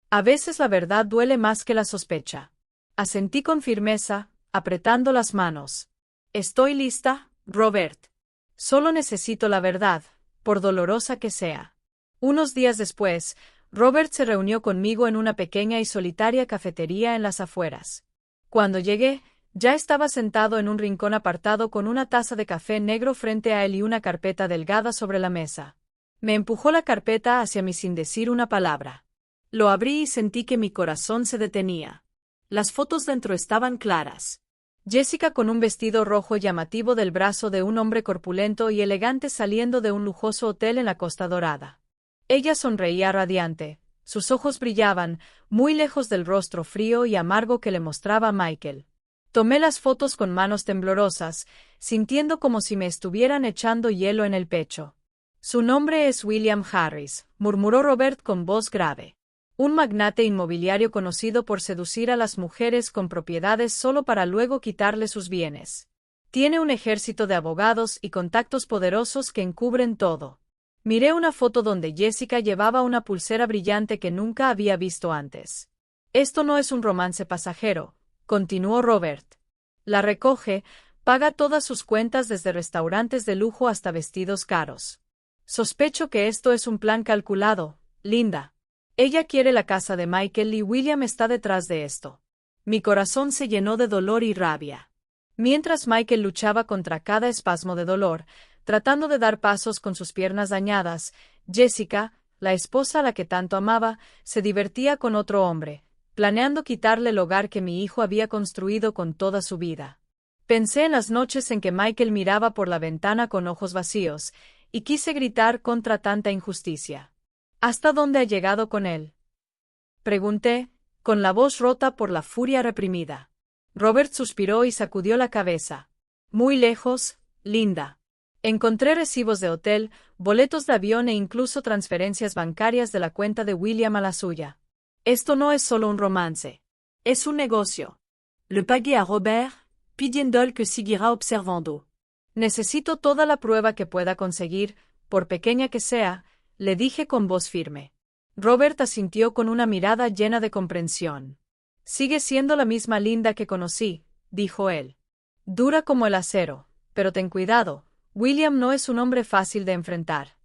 A veces la verdad duele más que la sospecha». Asentí con firmeza, apretando las manos. «Estoy lista, Robert. Solo necesito la verdad, por dolorosa que sea». Unos días después, Robert se reunió conmigo en una pequeña y solitaria cafetería en las afueras. Cuando llegué, ya estaba sentado en un rincón apartado con una taza de café negro frente a él y una carpeta delgada sobre la mesa. Me empujó la carpeta hacia mí sin decir una palabra. Lo abrí y sentí que mi corazón se detenía. Las fotos dentro estaban claras. Jessica con un vestido rojo llamativo del brazo de un hombre corpulento y elegante saliendo de un lujoso hotel en la Costa Dorada. Ella sonreía radiante, sus ojos brillaban, muy lejos del rostro frío y amargo que le mostraba Michael. Tomé las fotos con manos temblorosas, sintiendo como si me estuvieran echando hielo en el pecho. Su nombre es William Harris, murmuró Robert con voz grave. Un magnate inmobiliario conocido por seducir a las mujeres con propiedades solo para luego quitarle sus bienes. Tiene un ejército de abogados y contactos poderosos que encubren todo. Miré una foto donde Jessica llevaba una pulsera brillante que nunca había visto antes. Esto no es un romance pasajero, continuó Robert. La recoge, paga todas sus cuentas desde restaurantes de lujo hasta vestidos caros. Sospecho que esto es un plan calculado, Linda. Ella quiere la casa de Michael y William está detrás de esto. Mi corazón se llenó de dolor y rabia. Mientras Michael luchaba contra cada espasmo de dolor, tratando de dar pasos con sus piernas dañadas, Jessica, la esposa a la que tanto amaba, se divertía con otro hombre, planeando quitarle el hogar que mi hijo había construido con toda su vida. Pensé en las noches en que Michael miraba por la ventana con ojos vacíos, y quise gritar contra tanta injusticia. ¿Hasta dónde ha llegado con él?, pregunté, con la voz rota por la furia reprimida. Robert suspiró y sacudió la cabeza. Muy lejos, Linda. Encontré recibos de hotel, boletos de avión e incluso transferencias bancarias de la cuenta de William a la suya. Esto no es solo un romance. Es un negocio. Le pagué a Robert, pidiéndole que siguiera observando. Necesito toda la prueba que pueda conseguir, por pequeña que sea, le dije con voz firme. Robert asintió con una mirada llena de comprensión. Sigue siendo la misma Linda que conocí, dijo él. Dura como el acero, pero ten cuidado, William no es un hombre fácil de enfrentar.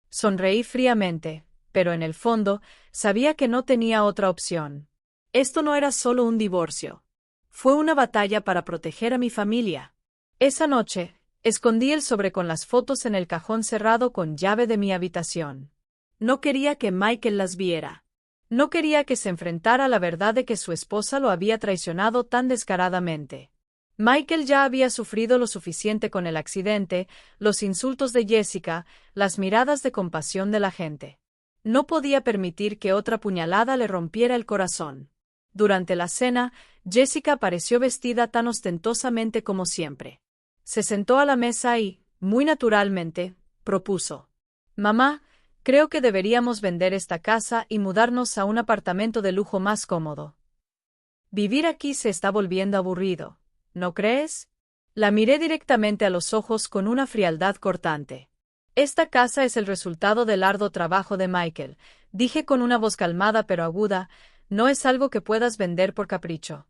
Sonreí fríamente, pero en el fondo, sabía que no tenía otra opción. Esto no era solo un divorcio. Fue una batalla para proteger a mi familia. Esa noche, escondí el sobre con las fotos en el cajón cerrado con llave de mi habitación. No quería que Michael las viera. No quería que se enfrentara a la verdad de que su esposa lo había traicionado tan descaradamente. Michael ya había sufrido lo suficiente con el accidente, los insultos de Jessica, las miradas de compasión de la gente. No podía permitir que otra puñalada le rompiera el corazón. Durante la cena, Jessica apareció vestida tan ostentosamente como siempre. Se sentó a la mesa y, muy naturalmente, propuso. Mamá, creo que deberíamos vender esta casa y mudarnos a un apartamento de lujo más cómodo. Vivir aquí se está volviendo aburrido, ¿no crees? La miré directamente a los ojos con una frialdad cortante. Esta casa es el resultado del arduo trabajo de Michael, dije con una voz calmada pero aguda, no es algo que puedas vender por capricho.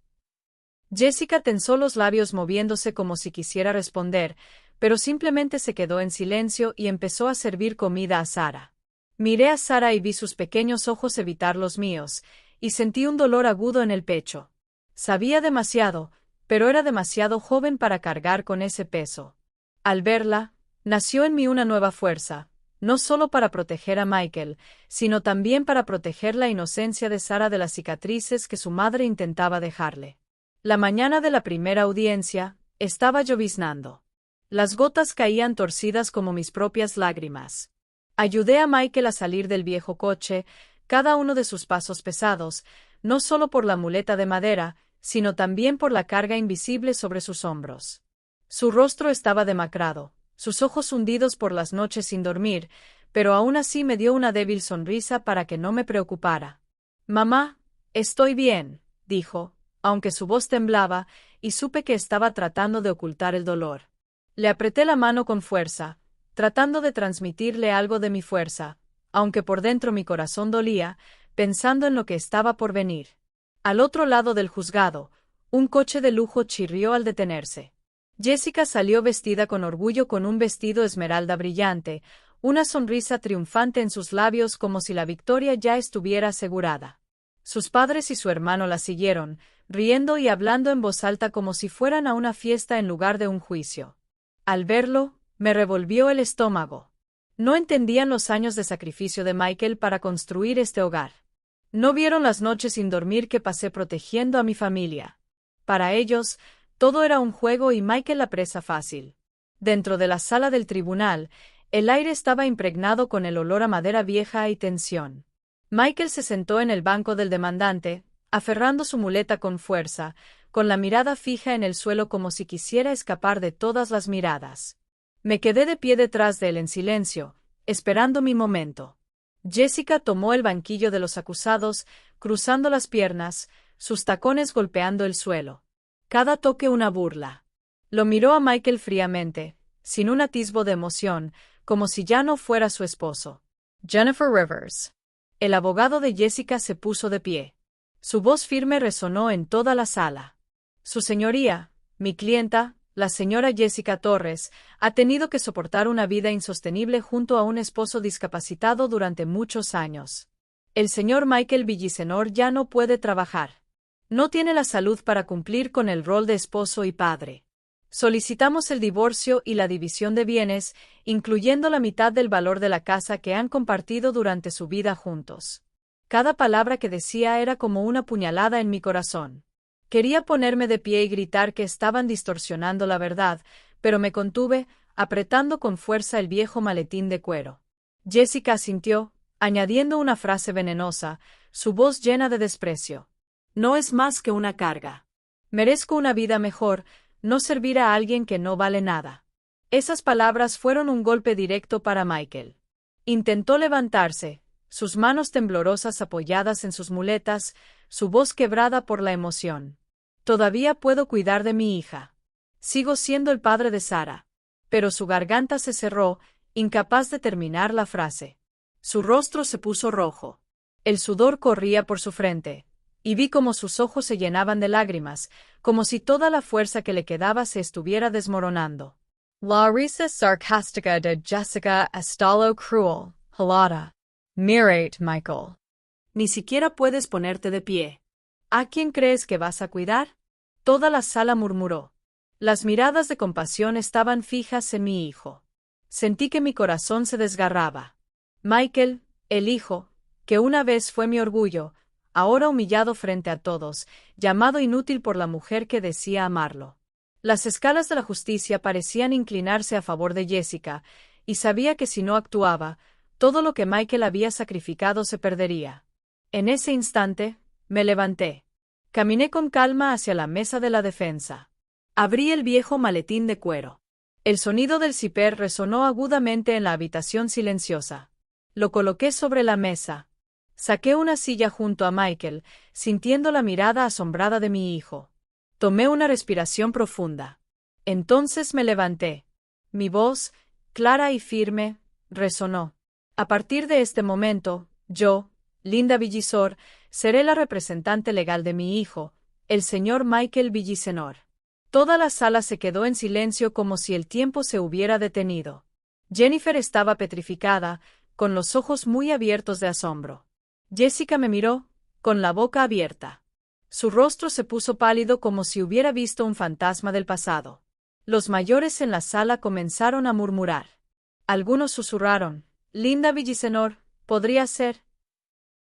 Jessica tensó los labios moviéndose como si quisiera responder, pero simplemente se quedó en silencio y empezó a servir comida a Sara. Miré a Sara y vi sus pequeños ojos evitar los míos, y sentí un dolor agudo en el pecho. Sabía demasiado, pero era demasiado joven para cargar con ese peso. Al verla, nació en mí una nueva fuerza, no solo para proteger a Michael, sino también para proteger la inocencia de Sara de las cicatrices que su madre intentaba dejarle. La mañana de la primera audiencia, estaba lloviznando. Las gotas caían torcidas como mis propias lágrimas. Ayudé a Michael a salir del viejo coche, cada uno de sus pasos pesados, no solo por la muleta de madera, sino también por la carga invisible sobre sus hombros. Su rostro estaba demacrado, sus ojos hundidos por las noches sin dormir, pero aún así me dio una débil sonrisa para que no me preocupara. Mamá, estoy bien, dijo, aunque su voz temblaba, y supe que estaba tratando de ocultar el dolor. Le apreté la mano con fuerza, tratando de transmitirle algo de mi fuerza, aunque por dentro mi corazón dolía, pensando en lo que estaba por venir. Al otro lado del juzgado, un coche de lujo chirrió al detenerse. Jessica salió vestida con orgullo con un vestido esmeralda brillante, una sonrisa triunfante en sus labios como si la victoria ya estuviera asegurada. Sus padres y su hermano la siguieron, riendo y hablando en voz alta como si fueran a una fiesta en lugar de un juicio. Al verlo, me revolvió el estómago. No entendían los años de sacrificio de Michael para construir este hogar. No vieron las noches sin dormir que pasé protegiendo a mi familia. Para ellos, Todo era un juego y Michael la presa fácil. Dentro de la sala del tribunal, el aire estaba impregnado con el olor a madera vieja y tensión. Michael se sentó en el banco del demandante, aferrando su muleta con fuerza, con la mirada fija en el suelo como si quisiera escapar de todas las miradas. Me quedé de pie detrás de él en silencio, esperando mi momento. Jessica tomó el banquillo de los acusados, cruzando las piernas, sus tacones golpeando el suelo. Cada toque una burla. Lo miró a Michael fríamente, sin un atisbo de emoción, como si ya no fuera su esposo. Jennifer Rivers. El abogado de Jessica se puso de pie. Su voz firme resonó en toda la sala. Su señoría, mi clienta, la señora Jessica Torres, ha tenido que soportar una vida insostenible junto a un esposo discapacitado durante muchos años. El señor Michael Villasenor ya no puede trabajar. No tiene la salud para cumplir con el rol de esposo y padre. Solicitamos el divorcio y la división de bienes, incluyendo la mitad del valor de la casa que han compartido durante su vida juntos. Cada palabra que decía era como una puñalada en mi corazón. Quería ponerme de pie y gritar que estaban distorsionando la verdad, pero me contuve, apretando con fuerza el viejo maletín de cuero. Jessica asintió, añadiendo una frase venenosa, su voz llena de desprecio. No es más que una carga. Merezco una vida mejor, no servir a alguien que no vale nada. Esas palabras fueron un golpe directo para Michael. Intentó levantarse, sus manos temblorosas apoyadas en sus muletas, su voz quebrada por la emoción. Todavía puedo cuidar de mi hija. Sigo siendo el padre de Sara. Pero su garganta se cerró, incapaz de terminar la frase. Su rostro se puso rojo. El sudor corría por su frente, y vi cómo sus ojos se llenaban de lágrimas, como si toda la fuerza que le quedaba se estuviera desmoronando. La risa sarcástica de Jessica estalló cruel, helada. Mirate, Michael. Ni siquiera puedes ponerte de pie. ¿A quién crees que vas a cuidar? Toda la sala murmuró. Las miradas de compasión estaban fijas en mi hijo. Sentí que mi corazón se desgarraba. Michael, el hijo, que una vez fue mi orgullo, ahora humillado frente a todos, llamado inútil por la mujer que decía amarlo. Las escalas de la justicia parecían inclinarse a favor de Jessica, y sabía que si no actuaba, todo lo que Michael había sacrificado se perdería. En ese instante, me levanté. Caminé con calma hacia la mesa de la defensa. Abrí el viejo maletín de cuero. El sonido del ciper resonó agudamente en la habitación silenciosa. Lo coloqué sobre la mesa. Saqué una silla junto a Michael, sintiendo la mirada asombrada de mi hijo. Tomé una respiración profunda. Entonces me levanté. Mi voz, clara y firme, resonó. A partir de este momento, yo, Linda Villisor, seré la representante legal de mi hijo, el señor Michael Villasenor. Toda la sala se quedó en silencio como si el tiempo se hubiera detenido. Jennifer estaba petrificada, con los ojos muy abiertos de asombro. Jessica me miró, con la boca abierta. Su rostro se puso pálido como si hubiera visto un fantasma del pasado. Los mayores en la sala comenzaron a murmurar. Algunos susurraron, Linda Villasenor, podría ser.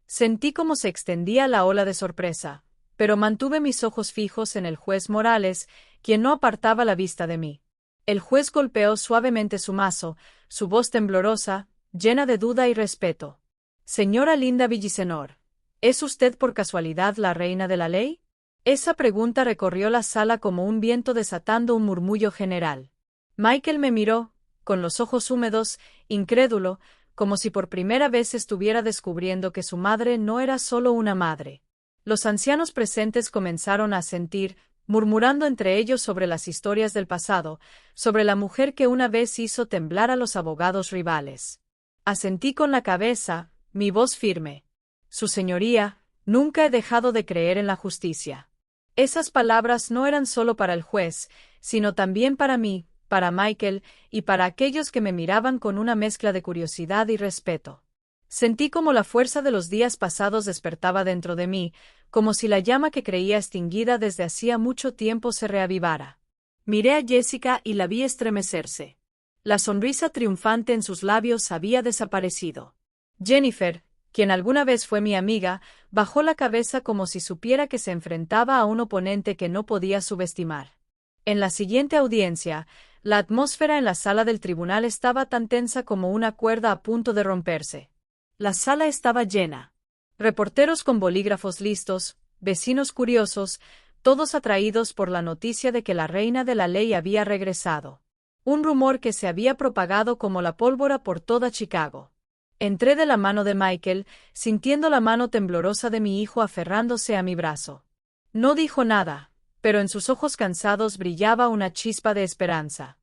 Sentí cómo se extendía la ola de sorpresa, pero mantuve mis ojos fijos en el juez Morales, quien no apartaba la vista de mí. El juez golpeó suavemente su mazo, su voz temblorosa, llena de duda y respeto. Señora Linda Villasenor, ¿es usted por casualidad la reina de la ley? Esa pregunta recorrió la sala como un viento desatando un murmullo general. Michael me miró, con los ojos húmedos, incrédulo, como si por primera vez estuviera descubriendo que su madre no era solo una madre. Los ancianos presentes comenzaron a asentir, murmurando entre ellos sobre las historias del pasado, sobre la mujer que una vez hizo temblar a los abogados rivales. Asentí con la cabeza, mi voz firme. Su señoría, nunca he dejado de creer en la justicia. Esas palabras no eran solo para el juez, sino también para mí, para Michael, y para aquellos que me miraban con una mezcla de curiosidad y respeto. Sentí como la fuerza de los días pasados despertaba dentro de mí, como si la llama que creía extinguida desde hacía mucho tiempo se reavivara. Miré a Jessica y la vi estremecerse. La sonrisa triunfante en sus labios había desaparecido. Jennifer, quien alguna vez fue mi amiga, bajó la cabeza como si supiera que se enfrentaba a un oponente que no podía subestimar. En la siguiente audiencia, la atmósfera en la sala del tribunal estaba tan tensa como una cuerda a punto de romperse. La sala estaba llena. Reporteros con bolígrafos listos, vecinos curiosos, todos atraídos por la noticia de que la reina de la ley había regresado. Un rumor que se había propagado como la pólvora por toda Chicago. Entré de la mano de Michael, sintiendo la mano temblorosa de mi hijo aferrándose a mi brazo. No dijo nada, pero en sus ojos cansados brillaba una chispa de esperanza.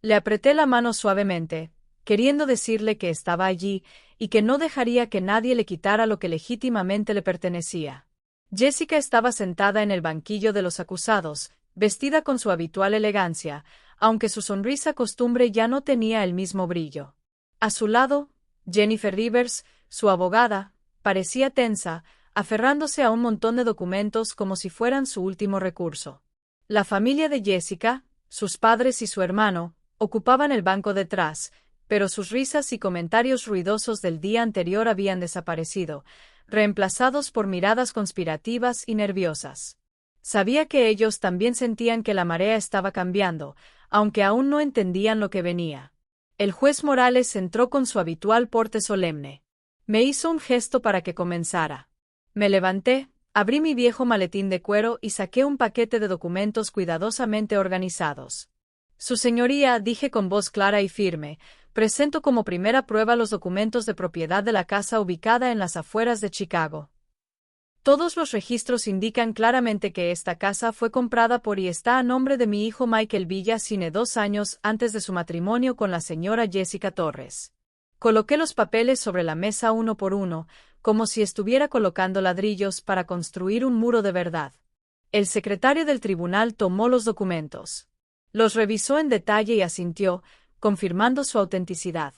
Le apreté la mano suavemente, queriendo decirle que estaba allí y que no dejaría que nadie le quitara lo que legítimamente le pertenecía. Jessica estaba sentada en el banquillo de los acusados, vestida con su habitual elegancia, aunque su sonrisa costumbre ya no tenía el mismo brillo. A su lado, Jennifer Rivers, su abogada, parecía tensa, aferrándose a un montón de documentos como si fueran su último recurso. La familia de Jessica, sus padres y su hermano, ocupaban el banco detrás, pero sus risas y comentarios ruidosos del día anterior habían desaparecido, reemplazados por miradas conspirativas y nerviosas. Sabía que ellos también sentían que la marea estaba cambiando, aunque aún no entendían lo que venía. El juez Morales entró con su habitual porte solemne. Me hizo un gesto para que comenzara. Me levanté, abrí mi viejo maletín de cuero y saqué un paquete de documentos cuidadosamente organizados. Su señoría, dije con voz clara y firme, presento como primera prueba los documentos de propiedad de la casa ubicada en las afueras de Chicago. Todos los registros indican claramente que esta casa fue comprada por y está a nombre de mi hijo Michael Villacine 2 años antes de su matrimonio con la señora Jessica Torres. Coloqué los papeles sobre la mesa uno por uno, como si estuviera colocando ladrillos para construir un muro de verdad. El secretario del tribunal tomó los documentos. Los revisó en detalle y asintió, confirmando su autenticidad.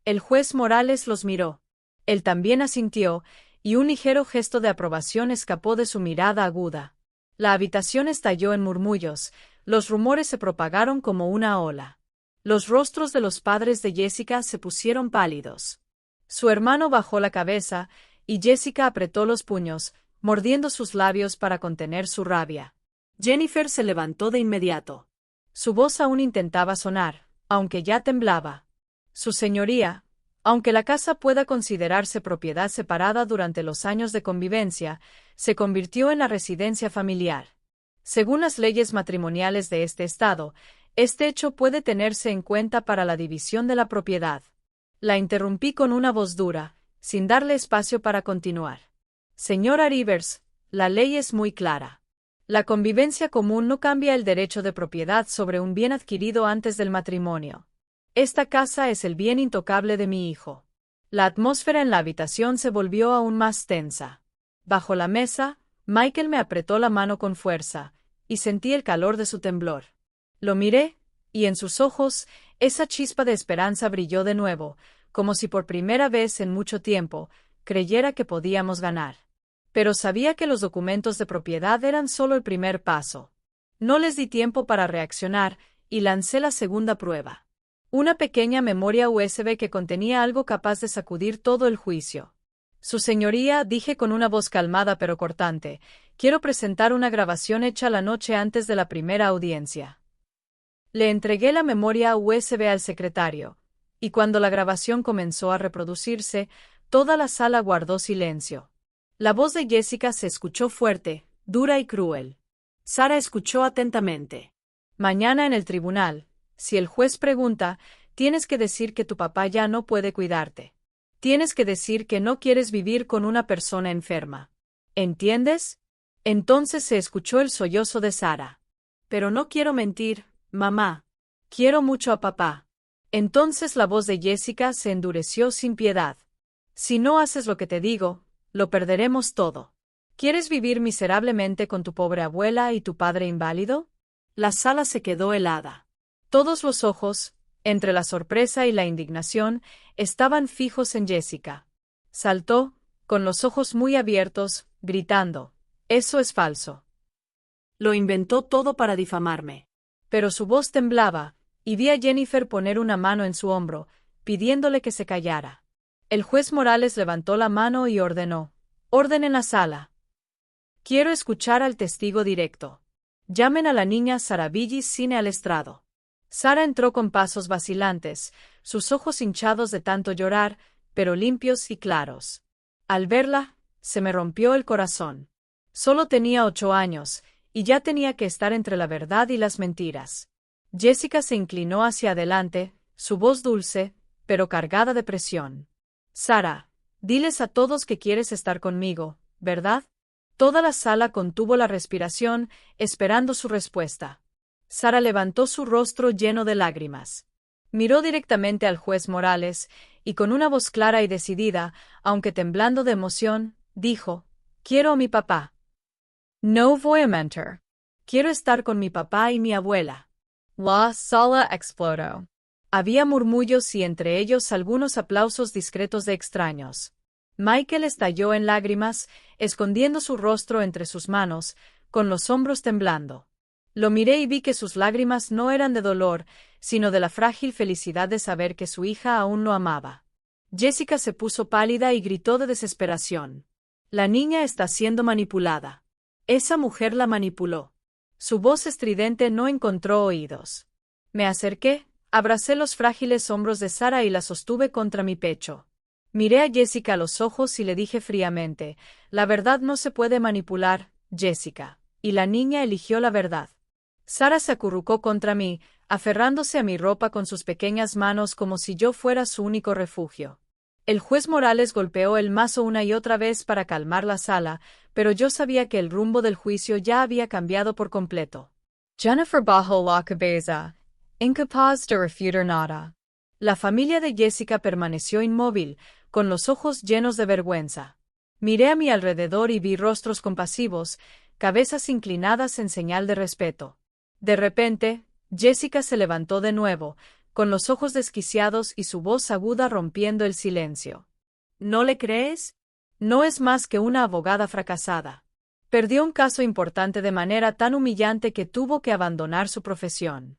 El juez Morales los miró. Él también asintió, y un ligero gesto de aprobación escapó de su mirada aguda. La habitación estalló en murmullos, los rumores se propagaron como una ola. Los rostros de los padres de Jessica se pusieron pálidos. Su hermano bajó la cabeza, y Jessica apretó los puños, mordiendo sus labios para contener su rabia. Jennifer se levantó de inmediato. Su voz aún intentaba sonar, aunque ya temblaba. Su señoría, aunque la casa pueda considerarse propiedad separada durante los años de convivencia, se convirtió en la residencia familiar. Según las leyes matrimoniales de este estado, este hecho puede tenerse en cuenta para la división de la propiedad. La interrumpí con una voz dura, sin darle espacio para continuar. Señora Rivers, la ley es muy clara. La convivencia común no cambia el derecho de propiedad sobre un bien adquirido antes del matrimonio. Esta casa es el bien intocable de mi hijo. La atmósfera en la habitación se volvió aún más tensa. Bajo la mesa, Michael me apretó la mano con fuerza, y sentí el calor de su temblor. Lo miré, y en sus ojos, esa chispa de esperanza brilló de nuevo, como si por primera vez en mucho tiempo, creyera que podíamos ganar. Pero sabía que los documentos de propiedad eran solo el primer paso. No les di tiempo para reaccionar, y lancé la segunda prueba. Una pequeña memoria USB que contenía algo capaz de sacudir todo el juicio. Su señoría, dije con una voz calmada pero cortante, quiero presentar una grabación hecha la noche antes de la primera audiencia. Le entregué la memoria USB al secretario, y cuando la grabación comenzó a reproducirse, toda la sala guardó silencio. La voz de Jessica se escuchó fuerte, dura y cruel. Sara escuchó atentamente. Mañana en el tribunal, si el juez pregunta, tienes que decir que tu papá ya no puede cuidarte. Tienes que decir que no quieres vivir con una persona enferma. ¿Entiendes? Entonces se escuchó el sollozo de Sara. Pero no quiero mentir, mamá. Quiero mucho a papá. Entonces la voz de Jessica se endureció sin piedad. Si no haces lo que te digo, lo perderemos todo. ¿Quieres vivir miserablemente con tu pobre abuela y tu padre inválido? La sala se quedó helada. Todos los ojos, entre la sorpresa y la indignación, estaban fijos en Jessica. Saltó, con los ojos muy abiertos, gritando, «Eso es falso». Lo inventó todo para difamarme. Pero su voz temblaba, y vi a Jennifer poner una mano en su hombro, pidiéndole que se callara. El juez Morales levantó la mano y ordenó, «Orden en la sala. Quiero escuchar al testigo directo». Llamen a la niña Sara Cine al estrado. Sara entró con pasos vacilantes, sus ojos hinchados de tanto llorar, pero limpios y claros. Al verla, se me rompió el corazón. Solo tenía 8 años, y ya tenía que estar entre la verdad y las mentiras. Jessica se inclinó hacia adelante, su voz dulce, pero cargada de presión. Sara, diles a todos que quieres estar conmigo, ¿verdad? Toda la sala contuvo la respiración, esperando su respuesta. Sara levantó su rostro lleno de lágrimas. Miró directamente al juez Morales, y con una voz clara y decidida, aunque temblando de emoción, dijo: «Quiero a mi papá. No voy a mentir. Quiero estar con mi papá y mi abuela». La sala explotó. Había murmullos y entre ellos algunos aplausos discretos de extraños. Michael estalló en lágrimas, escondiendo su rostro entre sus manos, con los hombros temblando. Lo miré y vi que sus lágrimas no eran de dolor, sino de la frágil felicidad de saber que su hija aún lo amaba. Jessica se puso pálida y gritó de desesperación. «La niña está siendo manipulada. Esa mujer la manipuló». Su voz estridente no encontró oídos. Me acerqué, abracé los frágiles hombros de Sara y la sostuve contra mi pecho. Miré a Jessica a los ojos y le dije fríamente: «La verdad no se puede manipular, Jessica». Y la niña eligió la verdad. Sara se acurrucó contra mí, aferrándose a mi ropa con sus pequeñas manos como si yo fuera su único refugio. El juez Morales golpeó el mazo una y otra vez para calmar la sala, pero yo sabía que el rumbo del juicio ya había cambiado por completo. Jennifer bajó la cabeza, incapaz de refutar nada. La familia de Jessica permaneció inmóvil, con los ojos llenos de vergüenza. Miré a mi alrededor y vi rostros compasivos, cabezas inclinadas en señal de respeto. De repente, Jessica se levantó de nuevo, con los ojos desquiciados y su voz aguda rompiendo el silencio. ¿No le crees? No es más que una abogada fracasada. Perdió un caso importante de manera tan humillante que tuvo que abandonar su profesión.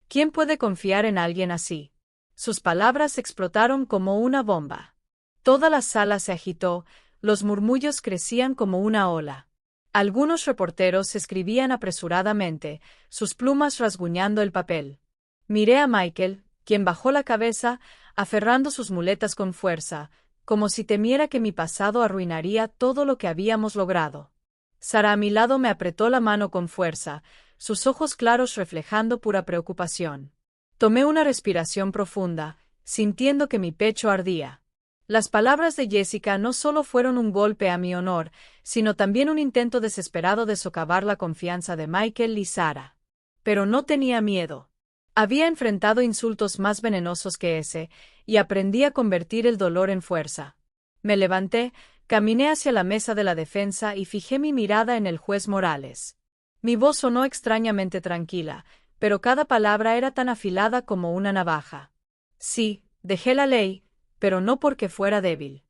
¿Quién puede confiar en alguien así? Sus palabras explotaron como una bomba. Toda la sala se agitó, los murmullos crecían como una ola. Algunos reporteros escribían apresuradamente, sus plumas rasguñando el papel. Miré a Michael, quien bajó la cabeza, aferrando sus muletas con fuerza, como si temiera que mi pasado arruinaría todo lo que habíamos logrado. Sara a mi lado me apretó la mano con fuerza, sus ojos claros reflejando pura preocupación. Tomé una respiración profunda, sintiendo que mi pecho ardía. Las palabras de Jessica no solo fueron un golpe a mi honor, sino también un intento desesperado de socavar la confianza de Michael y Sara. Pero no tenía miedo. Había enfrentado insultos más venenosos que ese, y aprendí a convertir el dolor en fuerza. Me levanté, caminé hacia la mesa de la defensa y fijé mi mirada en el juez Morales. Mi voz sonó extrañamente tranquila, pero cada palabra era tan afilada como una navaja. Sí, dejé la ley, pero no porque fuera débil.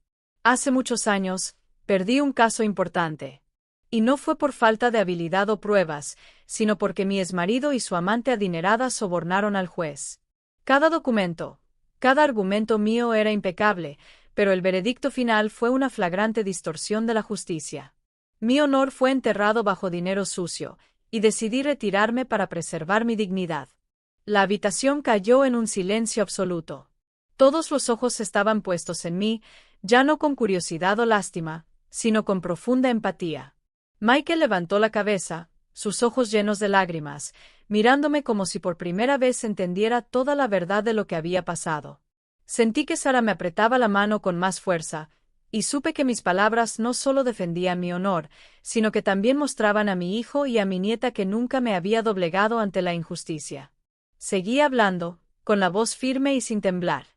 Hace muchos años, perdí un caso importante. Y no fue por falta de habilidad o pruebas, sino porque mi exmarido y su amante adinerada sobornaron al juez. Cada documento, cada argumento mío era impecable, pero el veredicto final fue una flagrante distorsión de la justicia. Mi honor fue enterrado bajo dinero sucio, y decidí retirarme para preservar mi dignidad. La habitación cayó en un silencio absoluto. Todos los ojos estaban puestos en mí, ya no con curiosidad o lástima, sino con profunda empatía. Michael levantó la cabeza, sus ojos llenos de lágrimas, mirándome como si por primera vez entendiera toda la verdad de lo que había pasado. Sentí que Sara me apretaba la mano con más fuerza, y supe que mis palabras no solo defendían mi honor, sino que también mostraban a mi hijo y a mi nieta que nunca me había doblegado ante la injusticia. Seguí hablando, con la voz firme y sin temblar.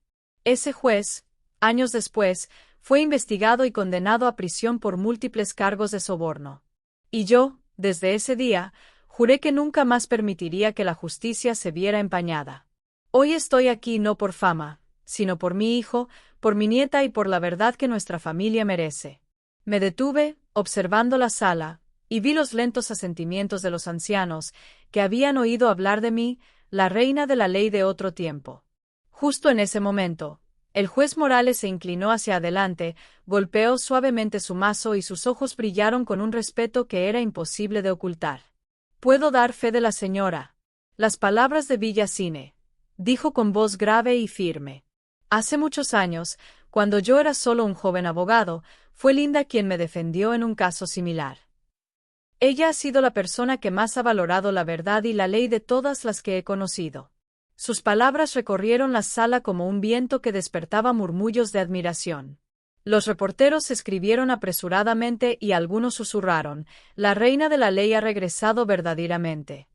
Ese juez, años después, fue investigado y condenado a prisión por múltiples cargos de soborno. Y yo, desde ese día, juré que nunca más permitiría que la justicia se viera empañada. Hoy estoy aquí no por fama, sino por mi hijo, por mi nieta y por la verdad que nuestra familia merece. Me detuve, observando la sala, y vi los lentos asentimientos de los ancianos, que habían oído hablar de mí, la reina de la ley de otro tiempo. Justo en ese momento, el juez Morales se inclinó hacia adelante, golpeó suavemente su mazo y sus ojos brillaron con un respeto que era imposible de ocultar. Puedo dar fe de la señora. Las palabras de Villasine, dijo con voz grave y firme. Hace muchos años, cuando yo era solo un joven abogado, fue Linda quien me defendió en un caso similar. Ella ha sido la persona que más ha valorado la verdad y la ley de todas las que he conocido. Sus palabras recorrieron la sala como un viento que despertaba murmullos de admiración. Los reporteros escribieron apresuradamente y algunos susurraron: la reina de la ley ha regresado verdaderamente.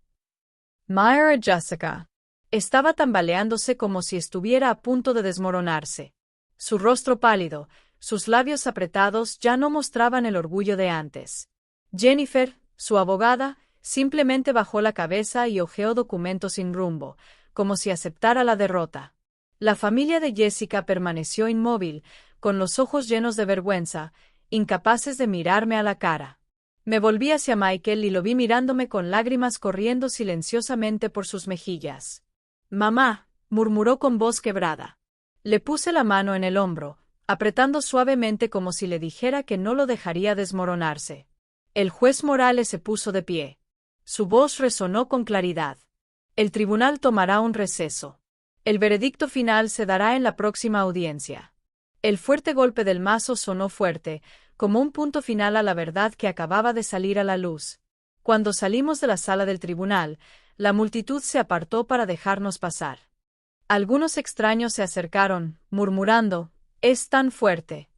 Myra Jessica estaba tambaleándose como si estuviera a punto de desmoronarse. Su rostro pálido, sus labios apretados ya no mostraban el orgullo de antes. Jennifer, su abogada, simplemente bajó la cabeza y hojeó documentos sin rumbo, como si aceptara la derrota. La familia de Jessica permaneció inmóvil, con los ojos llenos de vergüenza, incapaces de mirarme a la cara. Me volví hacia Michael y lo vi mirándome con lágrimas corriendo silenciosamente por sus mejillas. «Mamá», murmuró con voz quebrada. Le puse la mano en el hombro, apretando suavemente como si le dijera que no lo dejaría desmoronarse. El juez Morales se puso de pie. Su voz resonó con claridad. El tribunal tomará un receso. El veredicto final se dará en la próxima audiencia. El fuerte golpe del mazo sonó fuerte, como un punto final a la verdad que acababa de salir a la luz. Cuando salimos de la sala del tribunal, la multitud se apartó para dejarnos pasar. Algunos extraños se acercaron, murmurando: «Es tan fuerte».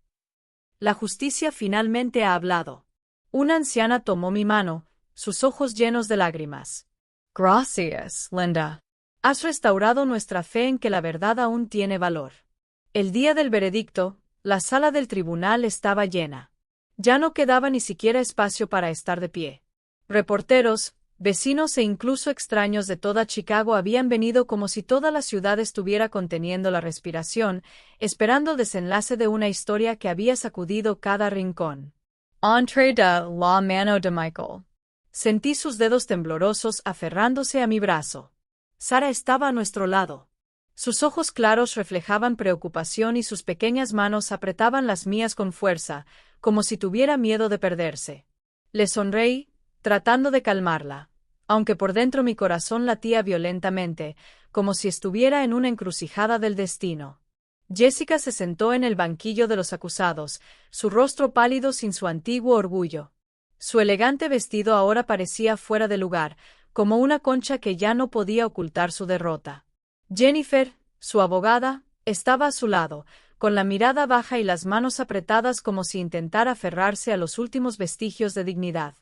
La justicia finalmente ha hablado. Una anciana tomó mi mano, sus ojos llenos de lágrimas. «Gracias, Linda. Has restaurado nuestra fe en que la verdad aún tiene valor». El día del veredicto, la sala del tribunal estaba llena. Ya no quedaba ni siquiera espacio para estar de pie. Reporteros, vecinos e incluso extraños de toda Chicago habían venido como si toda la ciudad estuviera conteniendo la respiración, esperando el desenlace de una historia que había sacudido cada rincón. Entre de la mano de Michael. Sentí sus dedos temblorosos aferrándose a mi brazo. Sara estaba a nuestro lado. Sus ojos claros reflejaban preocupación y sus pequeñas manos apretaban las mías con fuerza, como si tuviera miedo de perderse. Le sonreí, tratando de calmarla, aunque por dentro mi corazón latía violentamente, como si estuviera en una encrucijada del destino. Jessica se sentó en el banquillo de los acusados, su rostro pálido sin su antiguo orgullo. Su elegante vestido ahora parecía fuera de lugar, como una concha que ya no podía ocultar su derrota. Jennifer, su abogada, estaba a su lado, con la mirada baja y las manos apretadas como si intentara aferrarse a los últimos vestigios de dignidad.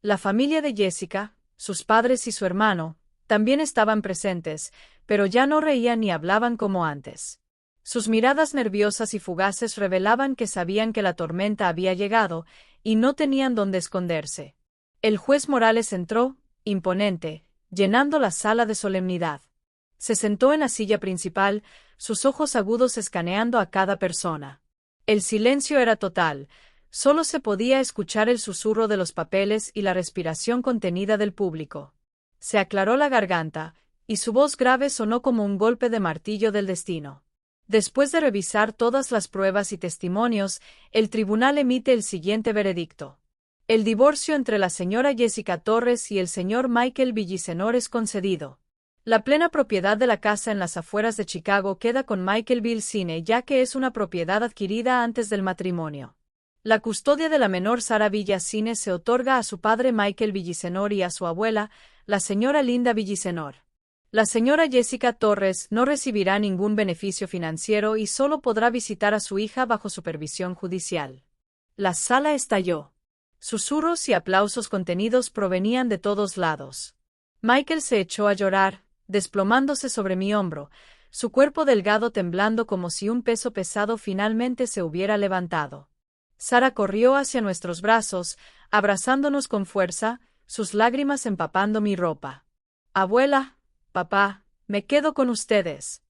La familia de Jessica, sus padres y su hermano, también estaban presentes, pero ya no reían ni hablaban como antes. Sus miradas nerviosas y fugaces revelaban que sabían que la tormenta había llegado, y no tenían dónde esconderse. El juez Morales entró, imponente, llenando la sala de solemnidad. Se sentó en la silla principal, sus ojos agudos escaneando a cada persona. El silencio era total, solo se podía escuchar el susurro de los papeles y la respiración contenida del público. Se aclaró la garganta, y su voz grave sonó como un golpe de martillo del destino. Después de revisar todas las pruebas y testimonios, el tribunal emite el siguiente veredicto. El divorcio entre la señora Jessica Torres y el señor Michael Villasenor es concedido. La plena propiedad de la casa en las afueras de Chicago queda con Michael Villasine, ya que es una propiedad adquirida antes del matrimonio. La custodia de la menor Sara Villasine se otorga a su padre Michael Villasenor y a su abuela, la señora Linda Villasenor. La señora Jessica Torres no recibirá ningún beneficio financiero y solo podrá visitar a su hija bajo supervisión judicial. La sala estalló. Susurros y aplausos contenidos provenían de todos lados. Michael se echó a llorar, desplomándose sobre mi hombro, su cuerpo delgado temblando como si un peso pesado finalmente se hubiera levantado. Sara corrió hacia nuestros brazos, abrazándonos con fuerza, sus lágrimas empapando mi ropa. «Abuela, papá, me quedo con ustedes».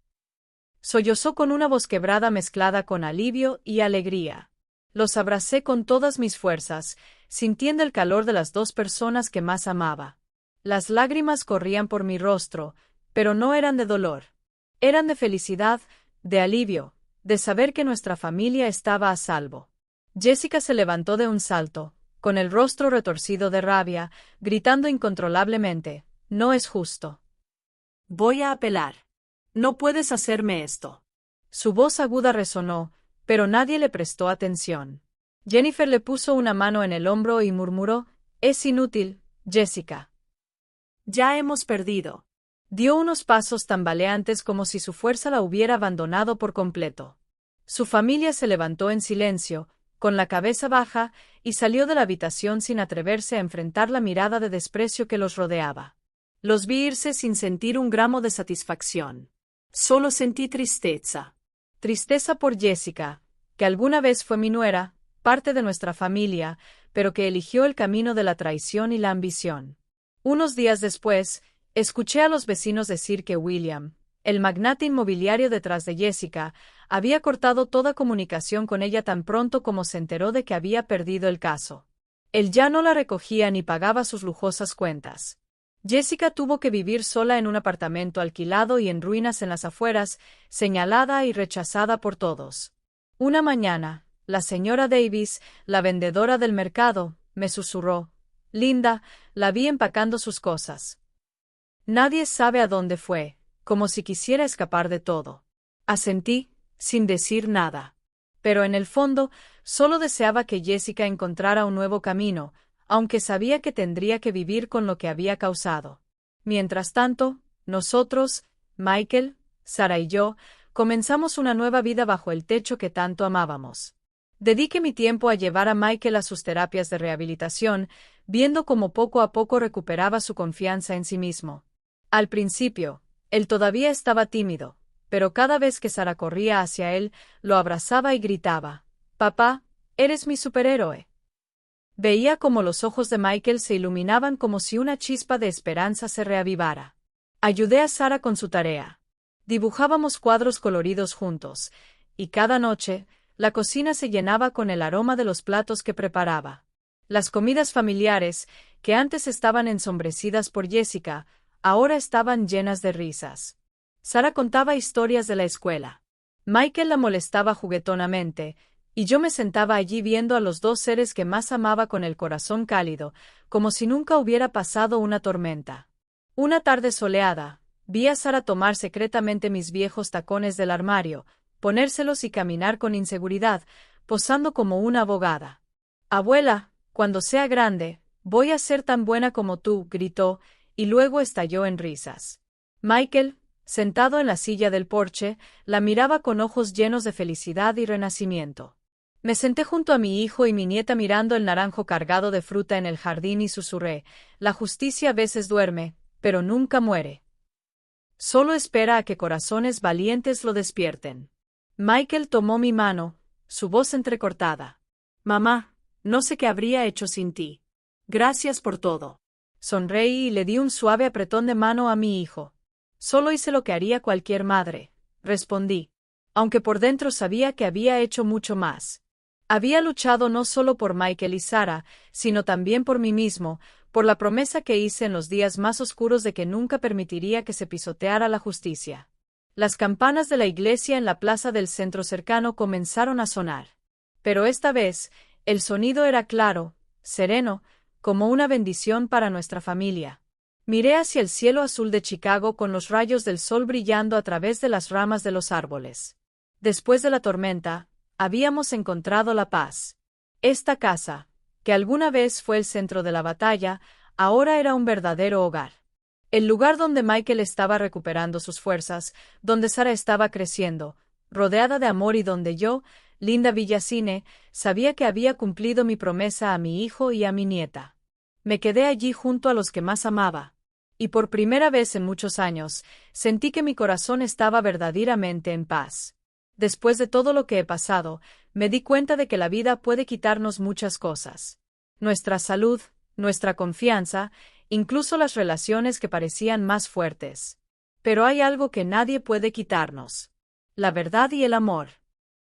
Sollozó con una voz quebrada mezclada con alivio y alegría. Los abracé con todas mis fuerzas, sintiendo el calor de las dos personas que más amaba. Las lágrimas corrían por mi rostro, pero no eran de dolor. Eran de felicidad, de alivio, de saber que nuestra familia estaba a salvo. Jessica se levantó de un salto, con el rostro retorcido de rabia, gritando incontrolablemente, «No es justo. Voy a apelar. No puedes hacerme esto». Su voz aguda resonó, pero nadie le prestó atención. Jennifer le puso una mano en el hombro y murmuró, «Es inútil, Jessica. Ya hemos perdido». Dio unos pasos tambaleantes como si su fuerza la hubiera abandonado por completo. Su familia se levantó en silencio, con la cabeza baja, y salió de la habitación sin atreverse a enfrentar la mirada de desprecio que los rodeaba. Los vi irse sin sentir un gramo de satisfacción. Solo sentí tristeza. Tristeza por Jessica, que alguna vez fue mi nuera, parte de nuestra familia, pero que eligió el camino de la traición y la ambición. Unos días después, escuché a los vecinos decir que William, el magnate inmobiliario detrás de Jessica, había cortado toda comunicación con ella tan pronto como se enteró de que había perdido el caso. Él ya no la recogía ni pagaba sus lujosas cuentas. Jessica tuvo que vivir sola en un apartamento alquilado y en ruinas en las afueras, señalada y rechazada por todos. Una mañana, la señora Davis, la vendedora del mercado, me susurró, «Linda, la vi empacando sus cosas. Nadie sabe a dónde fue», como si quisiera escapar de todo. Asentí, sin decir nada. Pero en el fondo, solo deseaba que Jessica encontrara un nuevo camino, aunque sabía que tendría que vivir con lo que había causado. Mientras tanto, nosotros, Michael, Sarah y yo, comenzamos una nueva vida bajo el techo que tanto amábamos. Dediqué mi tiempo a llevar a Michael a sus terapias de rehabilitación, viendo cómo poco a poco recuperaba su confianza en sí mismo. Al principio, él todavía estaba tímido, pero cada vez que Sarah corría hacia él, lo abrazaba y gritaba, «Papá, eres mi superhéroe». Veía cómo los ojos de Michael se iluminaban como si una chispa de esperanza se reavivara. Ayudé a Sarah con su tarea. Dibujábamos cuadros coloridos juntos, y cada noche, la cocina se llenaba con el aroma de los platos que preparaba. Las comidas familiares, que antes estaban ensombrecidas por Jessica, ahora estaban llenas de risas. Sarah contaba historias de la escuela. Michael la molestaba juguetonamente, y yo me sentaba allí viendo a los dos seres que más amaba con el corazón cálido, como si nunca hubiera pasado una tormenta. Una tarde soleada, vi a Sarah tomar secretamente mis viejos tacones del armario, ponérselos y caminar con inseguridad, posando como una abogada. «Abuela, cuando sea grande, voy a ser tan buena como tú», gritó, y luego estalló en risas. Michael, sentado en la silla del porche, la miraba con ojos llenos de felicidad y renacimiento. Me senté junto a mi hijo y mi nieta mirando el naranjo cargado de fruta en el jardín y susurré, «La justicia a veces duerme, pero nunca muere. Solo espera a que corazones valientes lo despierten». Michael tomó mi mano, su voz entrecortada. «Mamá, no sé qué habría hecho sin ti. Gracias por todo». Sonreí y le di un suave apretón de mano a mi hijo. «Solo hice lo que haría cualquier madre», respondí, aunque por dentro sabía que había hecho mucho más. Había luchado no solo por Michael y Sarah, sino también por mí mismo, por la promesa que hice en los días más oscuros de que nunca permitiría que se pisoteara la justicia. Las campanas de la iglesia en la plaza del centro cercano comenzaron a sonar. Pero esta vez, el sonido era claro, sereno, como una bendición para nuestra familia. Miré hacia el cielo azul de Chicago con los rayos del sol brillando a través de las ramas de los árboles. Después de la tormenta, habíamos encontrado la paz. Esta casa, que alguna vez fue el centro de la batalla, ahora era un verdadero hogar. El lugar donde Michael estaba recuperando sus fuerzas, donde Sarah estaba creciendo, rodeada de amor y donde yo, Linda Villacine, sabía que había cumplido mi promesa a mi hijo y a mi nieta. Me quedé allí junto a los que más amaba. Y por primera vez en muchos años, sentí que mi corazón estaba verdaderamente en paz. Después de todo lo que he pasado, me di cuenta de que la vida puede quitarnos muchas cosas. Nuestra salud, nuestra confianza, incluso las relaciones que parecían más fuertes. Pero hay algo que nadie puede quitarnos. La verdad y el amor.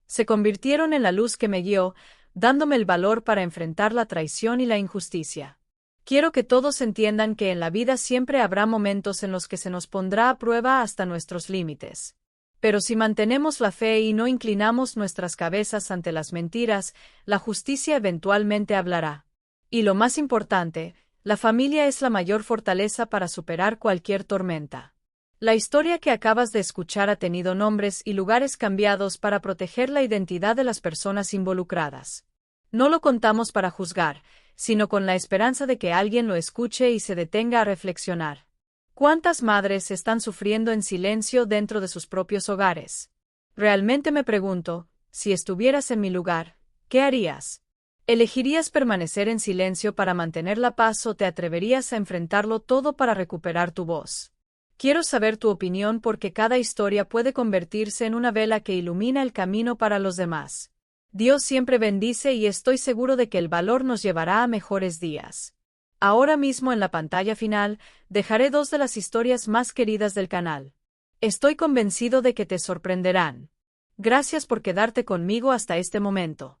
Se convirtieron en la luz que me guió, dándome el valor para enfrentar la traición y la injusticia. Quiero que todos entiendan que en la vida siempre habrá momentos en los que se nos pondrá a prueba hasta nuestros límites. Pero si mantenemos la fe y no inclinamos nuestras cabezas ante las mentiras, la justicia eventualmente hablará. Y lo más importante, la familia es la mayor fortaleza para superar cualquier tormenta. La historia que acabas de escuchar ha tenido nombres y lugares cambiados para proteger la identidad de las personas involucradas. No lo contamos para juzgar, sino con la esperanza de que alguien lo escuche y se detenga a reflexionar. ¿Cuántas madres están sufriendo en silencio dentro de sus propios hogares? Realmente me pregunto, si estuvieras en mi lugar, ¿qué harías? ¿Elegirías permanecer en silencio para mantener la paz o te atreverías a enfrentarlo todo para recuperar tu voz? Quiero saber tu opinión porque cada historia puede convertirse en una vela que ilumina el camino para los demás. Dios siempre bendice y estoy seguro de que el valor nos llevará a mejores días. Ahora mismo en la pantalla final, dejaré 2 de las historias más queridas del canal. Estoy convencido de que te sorprenderán. Gracias por quedarte conmigo hasta este momento.